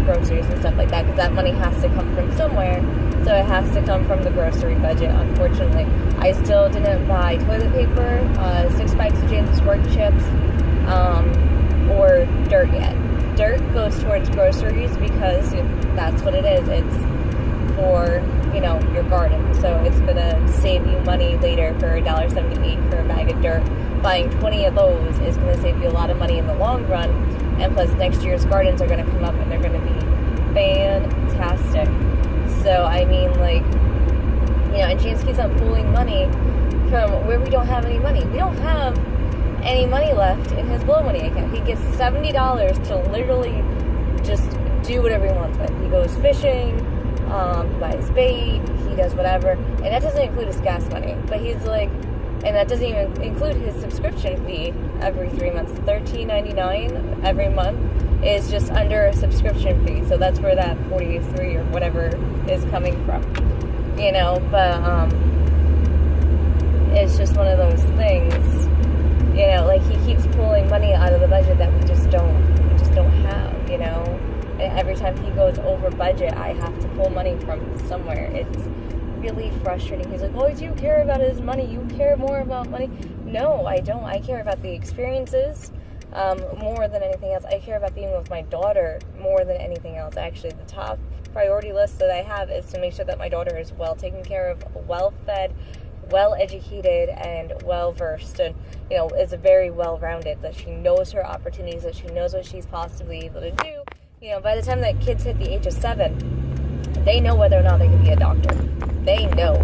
groceries and stuff like that, because that money has to come from somewhere. So it has to come from the grocery budget, unfortunately. I still didn't buy toilet paper, 6 packs of James's work chips, or dirt yet. Dirt goes towards groceries because that's what it is. It's for, your garden. So it's going to save you money later for $1.78 for a bag of dirt. Buying 20 of those is going to save you a lot of money in the long run. And plus, next year's gardens are going to come up and they're going to be fantastic. So, I mean, like, and James keeps on pulling money from where we don't have any money. We don't have any money left in his blow money account. He gets $70 to literally just do whatever he wants with. He goes fishing, he buys bait, he does whatever. And that doesn't include his gas money. But he's like, and that doesn't even include his subscription fee every 3 months. $13.99 every month is just under a subscription fee. So that's where that 43 or whatever is coming from. But it's just one of those things. Like, he keeps pulling money out of the budget that we just don't have, And every time he goes over budget, I have to pull money from somewhere. It's really frustrating. He's like, oh, do you care about his money? You care more about money? No, I don't. I care about the experiences more than anything else. I care about being with my daughter more than anything else. Actually, the top priority list that I have is to make sure that my daughter is well taken care of, well fed, well educated, and well versed, and is very well rounded, that she knows her opportunities, that she knows what she's possibly able to do. By the time that kids hit the age of 7, they know whether or not they can be a doctor. They know,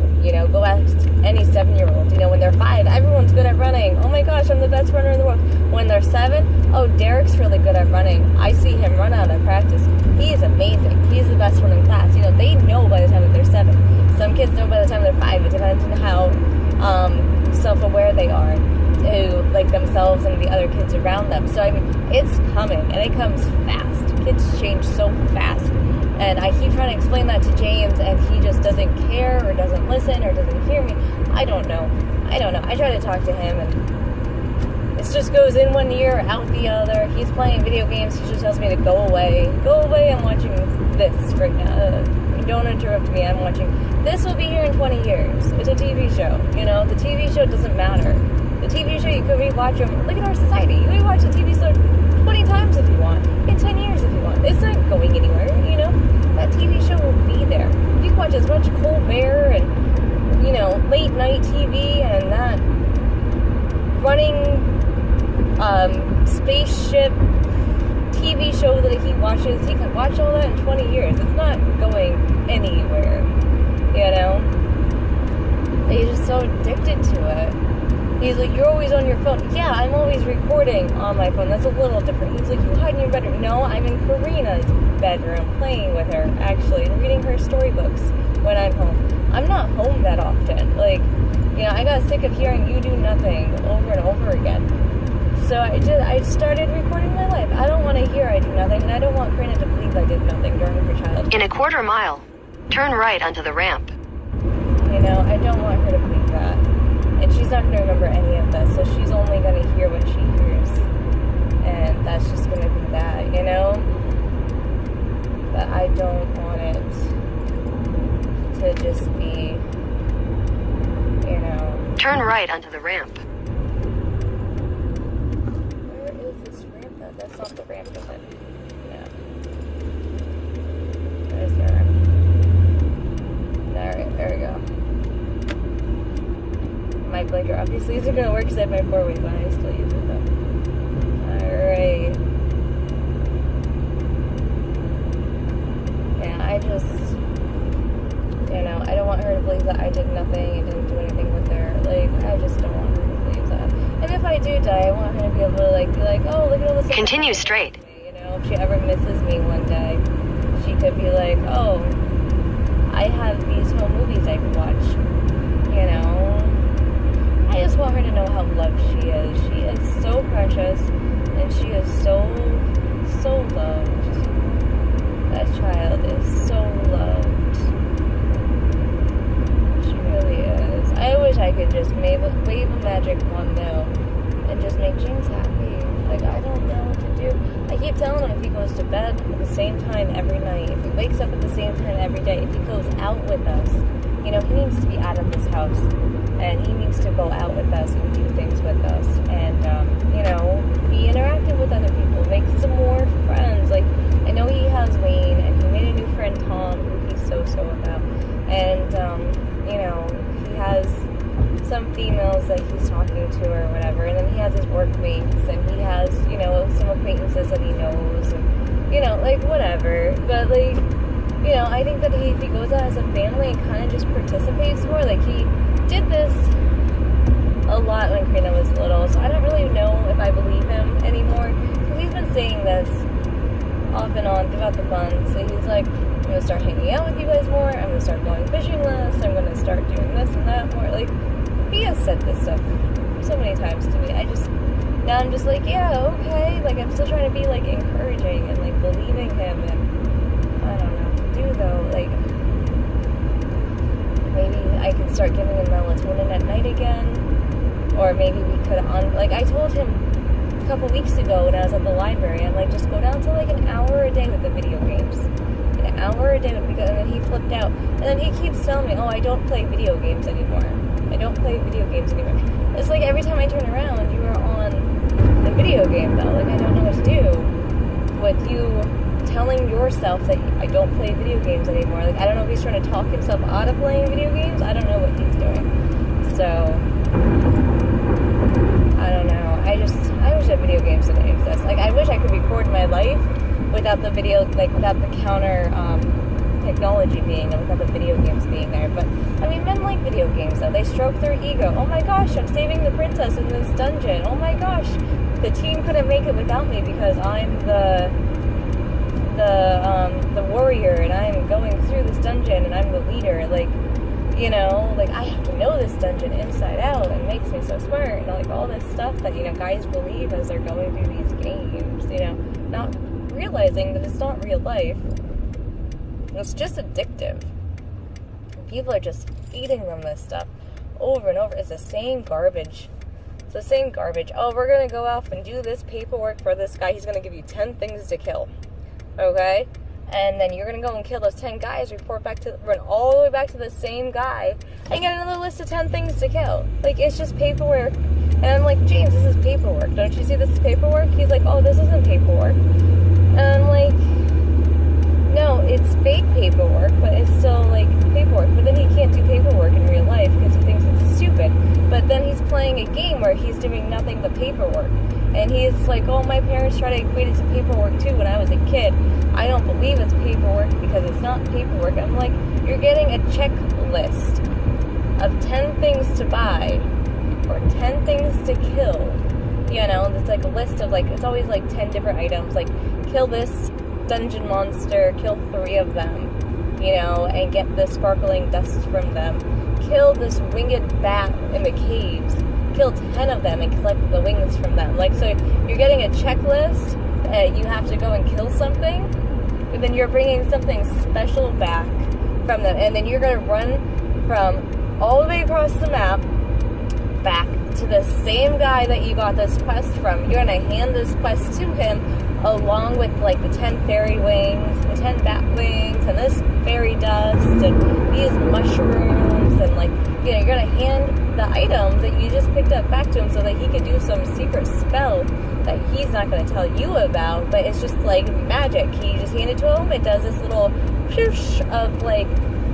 go ask any 7-year-old. When they're 5, everyone's good at running. Oh my gosh, I'm the best runner in the world. When they're 7, oh, Derek's really good at running. I see him run out at practice. He is amazing. He's the best one in class. They know by the time that they're 7. Some kids know by the time they're 5. It depends on how self-aware they are to, like, themselves and the other kids around them. So, I mean, it's coming, and it comes fast. Kids change so fast. And I keep trying to explain that to James, and he just doesn't care or doesn't listen or doesn't hear me. I don't know. I try to talk to him, and it just goes in one ear, out the other. He's playing video games. He just tells me to go away. Go away, I'm watching this right now. Don't interrupt me, I'm watching. This will be here in 20 years. It's a TV show, The TV show doesn't matter. The TV show, you could rewatch them. Look at our society. You can rewatch the TV show 20 times if you want. In 10 years if you want. It's not going anywhere, That TV show will be there. You can watch as much Colbert and, late night TV and that running spaceship TV show that he watches. He could watch all that in 20 years. It's not going anywhere, He's just so addicted to it. He's like, you're always on your phone. Yeah, I'm always recording on my phone. That's a little different. He's like, you hide in your bedroom. No, I'm in Karina's bedroom playing with her, actually, and reading her storybooks when I'm home. I'm not home that often. Like, I got sick of hearing you do nothing over and over again. So I started recording my life. I don't want to hear I do nothing, and I don't want Karina to believe I did nothing during her childhood. In a quarter mile, turn right onto the ramp. I don't want her to believe that. And she's not going to remember any of this, so she's only going to hear what she hears. And that's just going to be that, But I don't want it to just be, Turn right onto the ramp. Where is this ramp, though? That's not the ramp, is it? No. There's the ramp. Alright, there we go. my blinker obviously isn't going to work because I have my 4-way, but I still use it though. Alright. Yeah, I just, you know, I don't want her to believe that I did nothing and didn't do anything with her. Like, I just don't want her to believe that. And if I do die, I want her to be able to, like, be like, oh, look at all this stuff. Continue straight. You know, if she ever misses me one day, she could be like, oh, I have these home movies I can watch. You know? I just want her to know how loved she is. She is so precious, and she is so loved. That child is so loved. She really is. I wish I could just wave a magic wand though, and just make James happy. Like, I don't know what to do. I keep telling him if he goes to bed at the same time every night, if he wakes up at the same time every day, if he goes out with us, you know, he needs to be out of this house. And he needs to go out with us and do things with us. And, you know, be interactive with other people. Make some more friends. Like, I know he has Wayne, and he made a new friend, Tom, who he's so about. And, you know, he has some females that he's talking to or whatever. And then he has his workmates, and he has, you know, some acquaintances that he knows. And, you know, like, whatever. But, like, you know, I think that if he goes out as a family and kind of just participates more, like, he did this a lot when Karina was little, so I don't really know if I believe him anymore, because he's been saying this off and on throughout the month. So he's like, I'm going to start hanging out with you guys more, I'm going to start going fishing less, I'm going to start doing this and that more. Like, he has said this stuff so many times to me. Now I'm just like, yeah, okay, like, I'm still trying to be, like, encouraging and, like, believing him, and I don't know what to do, though. Like, maybe I could start giving him melatonin at night again. Or maybe we could, like, I told him a couple weeks ago when I was at the library, I'm like, just go down to, like, an hour a day with the video games. An hour a day would be good. And then he flipped out. And then he keeps telling me, oh, I don't play video games anymore. I don't play video games anymore. It's like every time I turn around, you are on the video game, though. Like, I don't know what to do with you telling yourself that I don't play video games anymore. Like, I don't know if he's trying to talk himself out of playing video games. I don't know what he's doing. So, I don't know. I wish that video games didn't exist. Like, I wish I could record my life without the video, like, without the counter technology being there, without the video games being there. But, I mean, men like video games, though. They stroke their ego. Oh my gosh, I'm saving the princess in this dungeon. Oh my gosh, the team couldn't make it without me because I'm the warrior, and I'm going through this dungeon, and I'm the leader. Like, you know, like, I have to know this dungeon inside out, and it makes me so smart, and, like, all this stuff that, you know, guys believe as they're going through these games, you know, not realizing that it's not real life. It's just addictive. People are just feeding them this stuff over and over. It's the same garbage. It's the same garbage. Oh, we're gonna go off and do this paperwork for this guy. He's gonna give you 10 things to kill. Okay? And then you're gonna go and kill those 10 guys, run all the way back to the same guy, and get another list of 10 things to kill. Like, it's just paperwork. And I'm like, James, this is paperwork. Don't you see this is paperwork? He's like, oh, this isn't paperwork. And I'm like, no, it's fake paperwork, but it's still, like, paperwork. But then he can't do paperwork in real life because he thinks it's stupid. But then he's playing a game where he's doing nothing but paperwork. And he's like, oh, my parents tried to equate it to paperwork too when I was a kid. I don't believe it's paperwork because it's not paperwork. I'm like, you're getting a checklist of 10 things to buy or 10 things to kill. You know, it's like a list of, like, it's always like 10 different items. Like, kill this dungeon monster, kill 3 of them, you know, and get the sparkling dust from them. Kill this winged bat in the caves. Kill 10 of them and collect the wings from them. Like, so you're getting a checklist, you have to go and kill something, and then you're bringing something special back from them, and then you're going to run from all the way across the map back to the same guy that you got this quest from. You're going to hand this quest to him along with, like, the 10 fairy wings, the 10 bat wings, and this fairy dust, and these mushrooms, and, like, you know, you're going to hand the items that you just picked up back to him so that he could do some secret spell that he's not going to tell you about, but it's just, like, magic. He just hand it to him, it does this little whoosh of, like,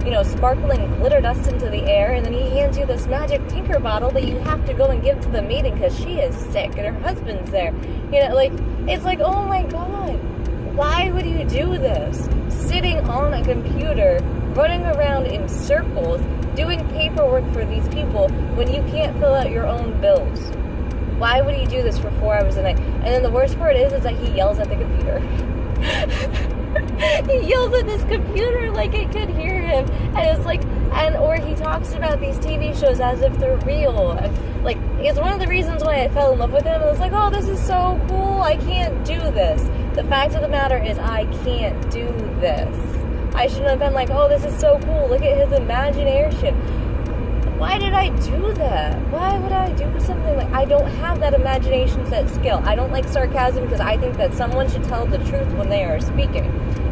you know, sparkling glitter dust into the air, and then he hands you you this magic tinker bottle that you have to go and give to the maiden because she is sick and her husband's there. You know, like, it's like, oh my god, why would you do this? Sitting on a computer, running around in circles, doing paperwork for these people when you can't fill out your own bills. Why would you do this for 4 hours a night? And then the worst part is that he yells at the computer. He yells at this computer like it could hear him. And it's like, or he talks about these TV shows as if they're real. And like, it's one of the reasons why I fell in love with him. I was like, oh, this is so cool. I can't do this. The fact of the matter is I can't do this. I shouldn't have been like, oh, this is so cool. Look at his imagination. Why did I do that? Why would I do something like... I don't have that imagination set skill. I don't like sarcasm because I think that someone should tell the truth when they are speaking.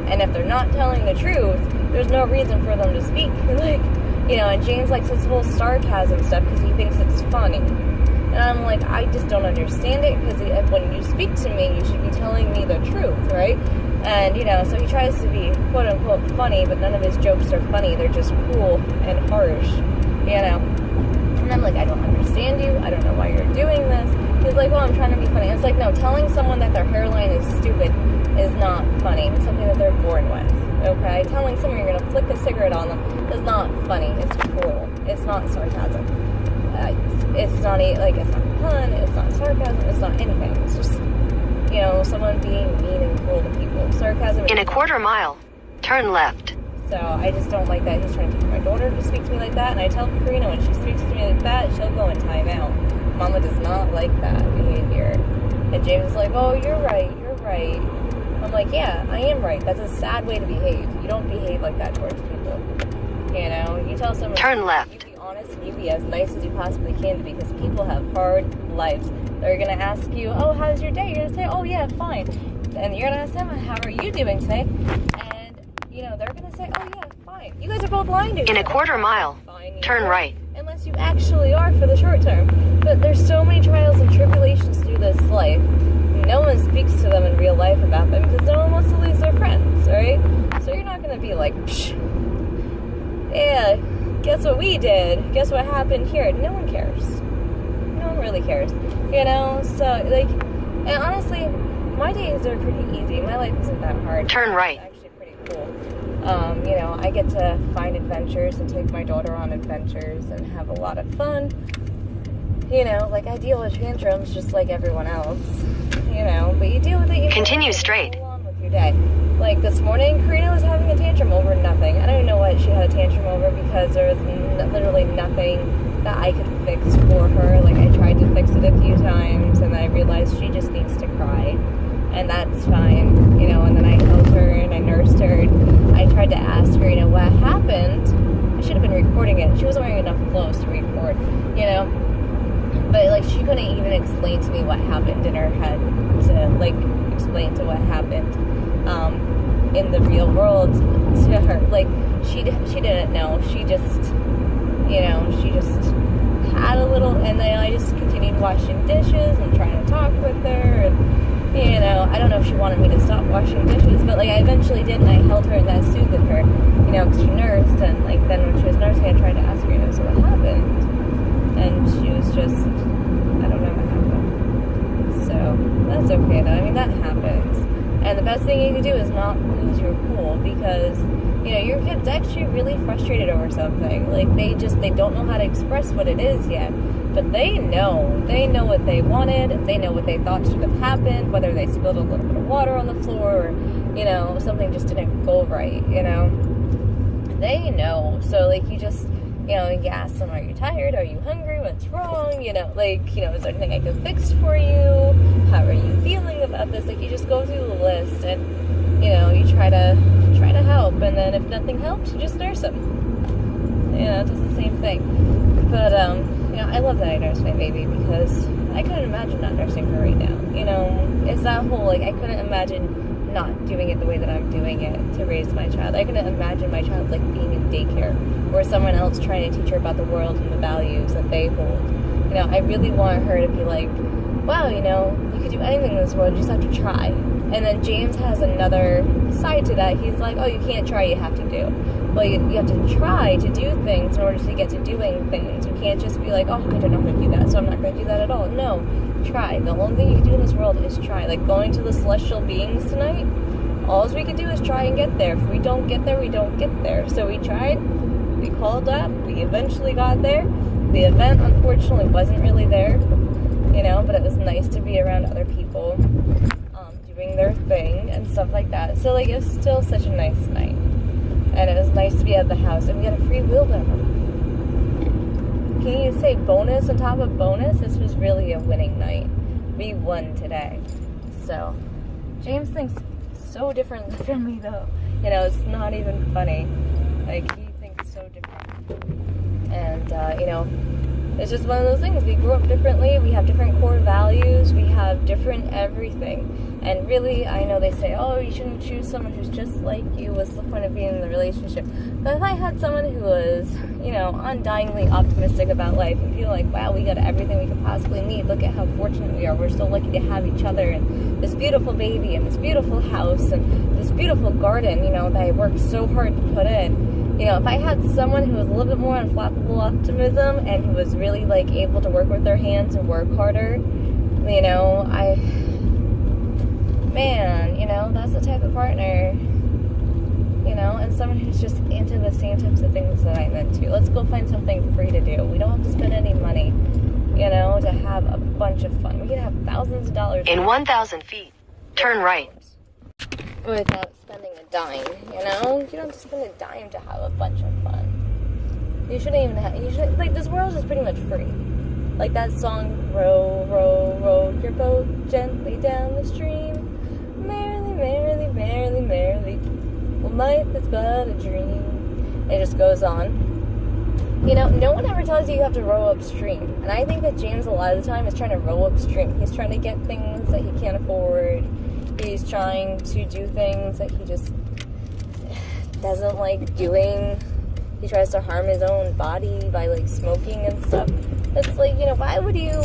And if they're not telling the truth, there's no reason for them to speak. Like, you know, and James likes this whole sarcasm stuff because he thinks it's funny. And I'm like, I just don't understand it because when you speak to me, you should be telling me the truth, right? And, you know, so he tries to be quote-unquote funny, but none of his jokes are funny. They're just cruel and harsh. You know, and I'm like, I don't understand you. I don't know why you're doing this. He's like, well, I'm trying to be funny. It's like, no, telling someone that their hairline is stupid is not funny. It's something that they're born with, okay? Telling someone you're going to flick a cigarette on them is not funny. It's cruel. It's not sarcasm. It's not, like, it's not fun. It's not sarcasm. It's not anything. It's just, you know, someone being mean and cruel to people. Sarcasm. In a quarter mile, turn left. So I just don't like that he's trying to teach my daughter to speak to me like that. And I tell Karina when she speaks to me like that, she'll go in timeout. Mama does not like that behavior. And James is like, oh, you're right. I'm like, yeah, I am right. That's a sad way to behave. You don't behave like that towards people. You know, you tell someone... Turn left. You be honest and you be as nice as you possibly can be because people have hard lives. They're going to ask you, oh, how's your day? You're going to say, oh, yeah, fine. And you're going to ask them, how are you doing today? You know, they're going to say, oh, yeah, fine. You guys are both lying to each other. In a quarter mile, turn right. Unless you actually are for the short term. But there's so many trials and tribulations through this life. No one speaks to them in real life about them because no one wants to lose their friends, right? So you're not going to be like, psh, yeah, guess what we did? Guess what happened here? No one cares. No one really cares. You know? So, like, and honestly, my days are pretty easy. My life isn't that hard. Turn right. Cool. You know, I get to find adventures and take my daughter on adventures and have a lot of fun. You know, like I deal with tantrums just like everyone else. You know, but you deal with it. Continue straight. Go on with your day. Like this morning, Karina was having a tantrum over nothing. I don't even know what she had a tantrum over because there was literally nothing that I could fix for her. Like I tried to fix it a few times and then I realized she just needs to cry. And that's fine, you know, and then I held her and I nursed her and I tried to ask her, you know, what happened. I should have been recording it. She wasn't wearing enough clothes to record, you know, but like she couldn't even explain to me what happened in her head to like explain to what happened in the real world to her. Like she didn't know. She just, you know, she just had a little, and then I just continued washing dishes and trying to talk with her and, you know, I don't know if she wanted me to stop washing dishes, but, like, I eventually did, and I held her and that soothed her, you know, because she nursed, and, like, then when she was nursing, I tried to ask her, you know, so what happened? And she was just, I don't know what happened. So, that's okay, though. I mean, that happens. And the best thing you can do is not lose your cool, because, you know, your kid's actually really frustrated over something. Like, they don't know how to express what it is yet. But they know what they wanted, they know what they thought should have happened, whether they spilled a little bit of water on the floor or, you know, something just didn't go right, you know. They know. So, like, you just, you know, you ask them, are you tired? Are you hungry? What's wrong? You know, like, you know, is there anything I can fix for you? How are you feeling about this? Like, you just go through the list and, you know, you try to help. And then if nothing helps, you just nurse them. You know, it does the same thing. But, you know, I love that I nursed my baby because I couldn't imagine not nursing her right now. You know, it's that whole, like, I couldn't imagine not doing it the way that I'm doing it to raise my child. I couldn't imagine my child, like, being in daycare or someone else trying to teach her about the world and the values that they hold. You know, I really want her to be like, wow, you know, you could do anything in this world, you just have to try. And then James has another side to that. He's like, oh, you can't try, you have to do. Well, you have to try to do things in order to get to doing things. You can't just be like, oh, I don't know how to do that, so I'm not going to do that at all. No, try. The only thing you can do in this world is try. Like going to the celestial beings tonight, all we can do is try and get there. If we don't get there, we don't get there. So we tried, we called up, we eventually got there. The event, unfortunately, wasn't really there, you know, but it was nice to be around other people doing their thing and stuff like that. So, like, it was still such a nice night. And it was nice to be at the house, and we got a free wheelbarrow. Can you say bonus on top of bonus? This was really a winning night. We won today. So, James thinks so different from me, though. You know, it's not even funny. Like, he thinks so different. And, you know, it's just one of those things. We grew up differently. We have different core values. We have different everything. And really, I know they say, oh, you shouldn't choose someone who's just like you. What's the point of being in the relationship? But if I had someone who was, you know, undyingly optimistic about life and feel like, wow, we got everything we could possibly need. Look at how fortunate we are. We're so lucky to have each other and this beautiful baby and this beautiful house and this beautiful garden, you know, that I worked so hard to put in. You know, if I had someone who was a little bit more unflappable optimism and who was really, like, able to work with their hands and work harder, you know, man, you know, that's the type of partner, you know, and someone who's just into the same types of things that I'm into. Let's go find something free to do. We don't have to spend any money, you know, to have a bunch of fun. We can have thousands of dollars. In 1,000 feet, turn right. Without spending a dime, you know? You don't have to spend a dime to have a bunch of fun. You shouldn't even have, like, this world is pretty much free. Like that song, row, row, row your boat gently down the stream. Merrily, merrily, merrily, merrily. Well, life is but a dream. It just goes on. You know, no one ever tells you you have to row upstream. And I think that James, a lot of the time, is trying to row upstream. He's trying to get things that he can't afford. He's trying to do things that he just doesn't like doing. He tries to harm his own body by, like, smoking and stuff. It's like, you know, why would you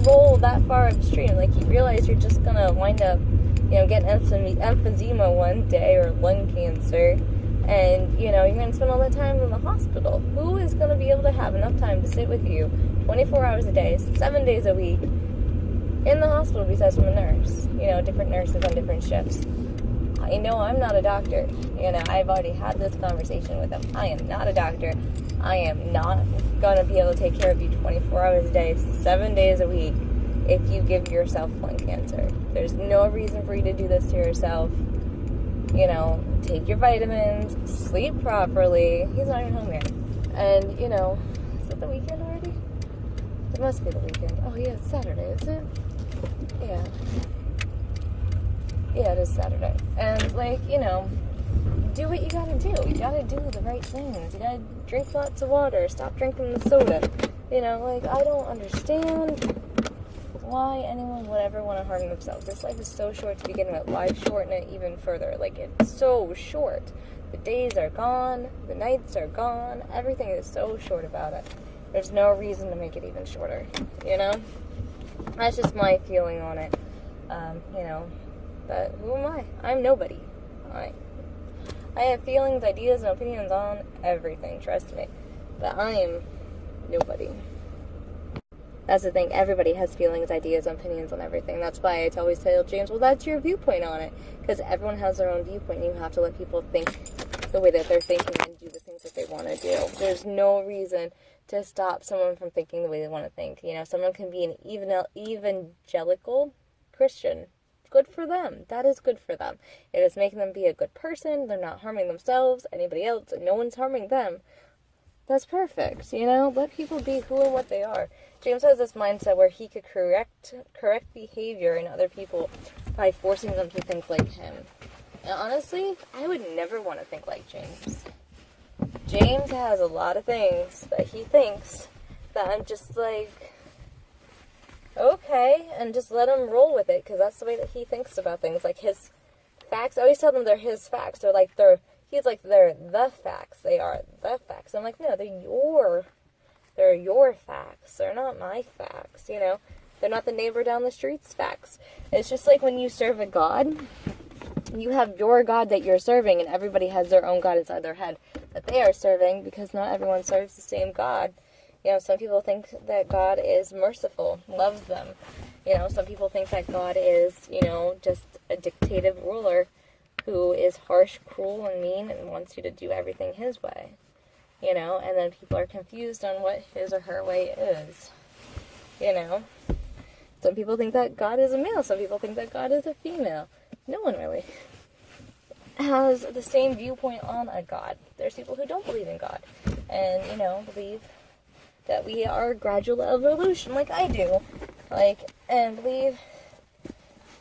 roll that far upstream? Like, you realize you're just gonna wind up, you know, getting emphysema one day or lung cancer. And, you know, you're gonna spend all that time in the hospital. Who is gonna be able to have enough time to sit with you 24 hours a day, 7 days a week, in the hospital besides from a nurse? You know, different nurses on different shifts. I know I'm not a doctor. You know, I've already had this conversation with him. I am not a doctor. I am not going to be able to take care of you 24 hours a day, 7 days a week, if you give yourself lung cancer. There's no reason for you to do this to yourself. You know, take your vitamins, sleep properly. He's not even home yet. And, you know, is it the weekend already? It must be the weekend. Oh, yeah, it's Saturday, is it? Yeah. Yeah, it is Saturday. And, like, you know, do what you gotta do. You gotta do the right things. You gotta drink lots of water. Stop drinking the soda. You know, like, I don't understand why anyone would ever want to harm themselves. This life is so short to begin with. Why shorten it even further? Like, it's so short. The days are gone. The nights are gone. Everything is so short about it. There's no reason to make it even shorter. You know? That's just my feeling on it. You know, but who am I? I'm nobody. I have feelings, ideas, and opinions on everything, trust me. But I am nobody. That's the thing, everybody has feelings, ideas, opinions on everything. That's why I always tell James, well, that's your viewpoint on it. Because everyone has their own viewpoint, and you have to let people think the way that they're thinking and do the things that they want to do. There's no reason to stop someone from thinking the way they want to think. You know, someone can be an evangelical Christian. Good for them. That is good for them. It is making them be a good person. They're not harming themselves, anybody else, and no one's harming them. That's perfect, you know? Let people be who and what they are. James has this mindset where he could correct behavior in other people by forcing them to think like him. And honestly, I would never want to think like James. James has a lot of things that he thinks that I'm just like, okay, and just let him roll with it, because that's the way that he thinks about things. Like, his facts, I always tell them they're his facts. He's like, they're the facts. They are the facts. I'm like, no, they're your facts. They're not my facts, you know? They're not the neighbor down the street's facts. It's just like when you serve a God, you have your God that you're serving, and everybody has their own God inside their head that they are serving, because not everyone serves the same God. You know, some people think that God is merciful, loves them. You know, some people think that God is, you know, just a dictative ruler who is harsh, cruel, and mean and wants you to do everything his way. You know, and then people are confused on what his or her way is. You know, some people think that God is a male, some people think that God is a female. No one really has the same viewpoint on a God. There's people who don't believe in God and, you know, believe that we are gradual evolution like I do. Like, and believe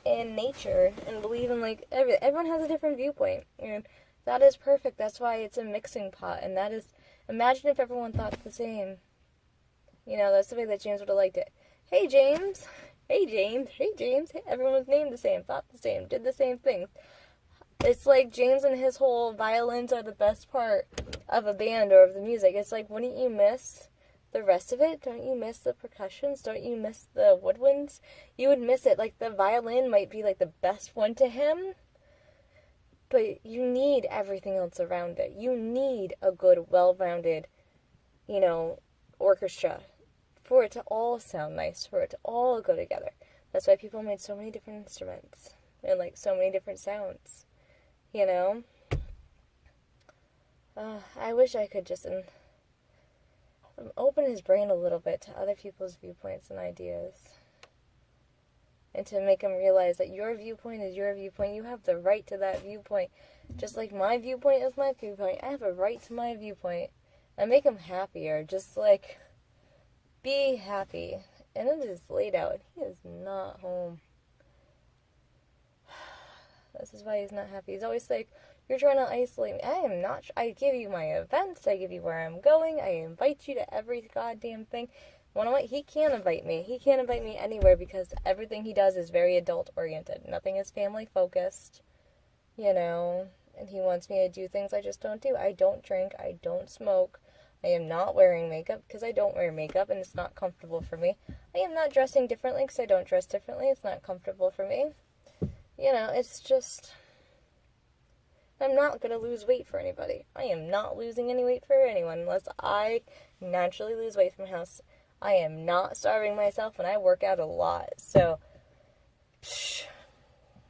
in nature and believe in, like, everyone has a different viewpoint. And that is perfect. That's why it's a mixing pot. And that is, imagine if everyone thought the same. You know, that's the way that James would have liked it. Hey, James. Hey, James. Hey, James. Hey, everyone was named the same, thought the same, did the same things. It's like James and his whole violins are the best part of a band or of the music. It's like, wouldn't you miss the rest of it? Don't you miss the percussions? Don't you miss the woodwinds? You would miss it. Like, the violin might be, like, the best one to him, but you need everything else around it. You need a good, well-rounded, you know, orchestra for it to all sound nice, for it to all go together. That's why people made so many different instruments and, like, so many different sounds, you know? I wish I could just open his brain a little bit to other people's viewpoints and ideas, and to make him realize that your viewpoint is your viewpoint. You have the right to that viewpoint, just like my viewpoint is my viewpoint. I have a right to my viewpoint, and make him happier. Just, like, be happy. And it is late out. He is not home. This is why he's not happy. He's always like, you're trying to isolate me. I am not. I give you my events. I give you where I'm going. I invite you to every goddamn thing. You know what? He can't invite me. He can't invite me anywhere, because everything he does is very adult-oriented. Nothing is family-focused, you know. And he wants me to do things I just don't do. I don't drink. I don't smoke. I am not wearing makeup because I don't wear makeup and it's not comfortable for me. I am not dressing differently because I don't dress differently. It's not comfortable for me. You know, it's just, I'm not going to lose weight for anybody. I am not losing any weight for anyone unless I naturally lose weight from house. I am not starving myself, and I work out a lot. So,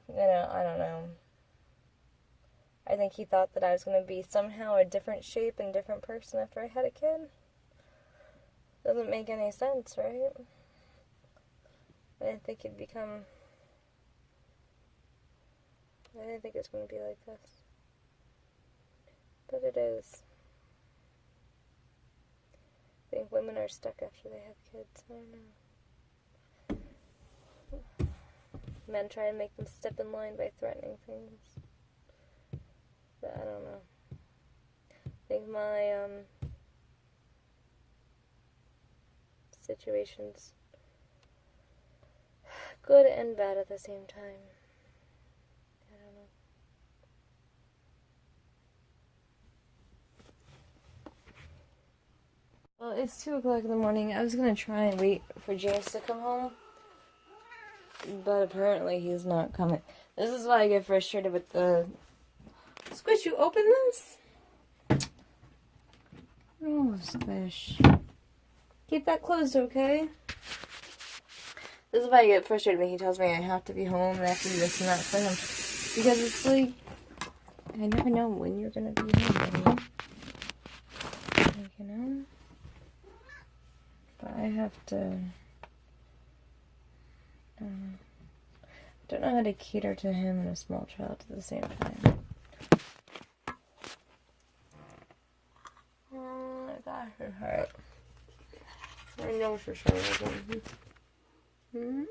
you know, I don't know. I think he thought that I was going to be somehow a different shape and different person after I had a kid. Doesn't make any sense, right? I didn't think it'd become... I didn't think it was going to be like this. But it is. I think women are stuck after they have kids. I don't know. Men try to make them step in line by threatening things. But I don't know. I think my situation's good and bad at the same time. I don't know. Well, it's 2 o'clock in the morning. I was gonna try and wait for James to come home, but apparently he's not coming. This is why I get frustrated with the... Squish, you open this? Oh, Squish. Keep that closed, okay? This is why I get frustrated when he tells me I have to be home and I have to do this and that for him. Because it's like, I never know when you're gonna be home, like, you know? But I have to... I don't know how to cater to him and a small child at the same time. Oh my gosh, it hurt. My nose for some reason.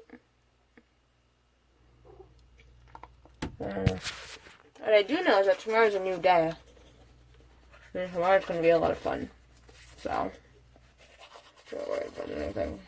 What I do know is that tomorrow's a new day. And tomorrow's gonna be a lot of fun. So, don't worry about anything.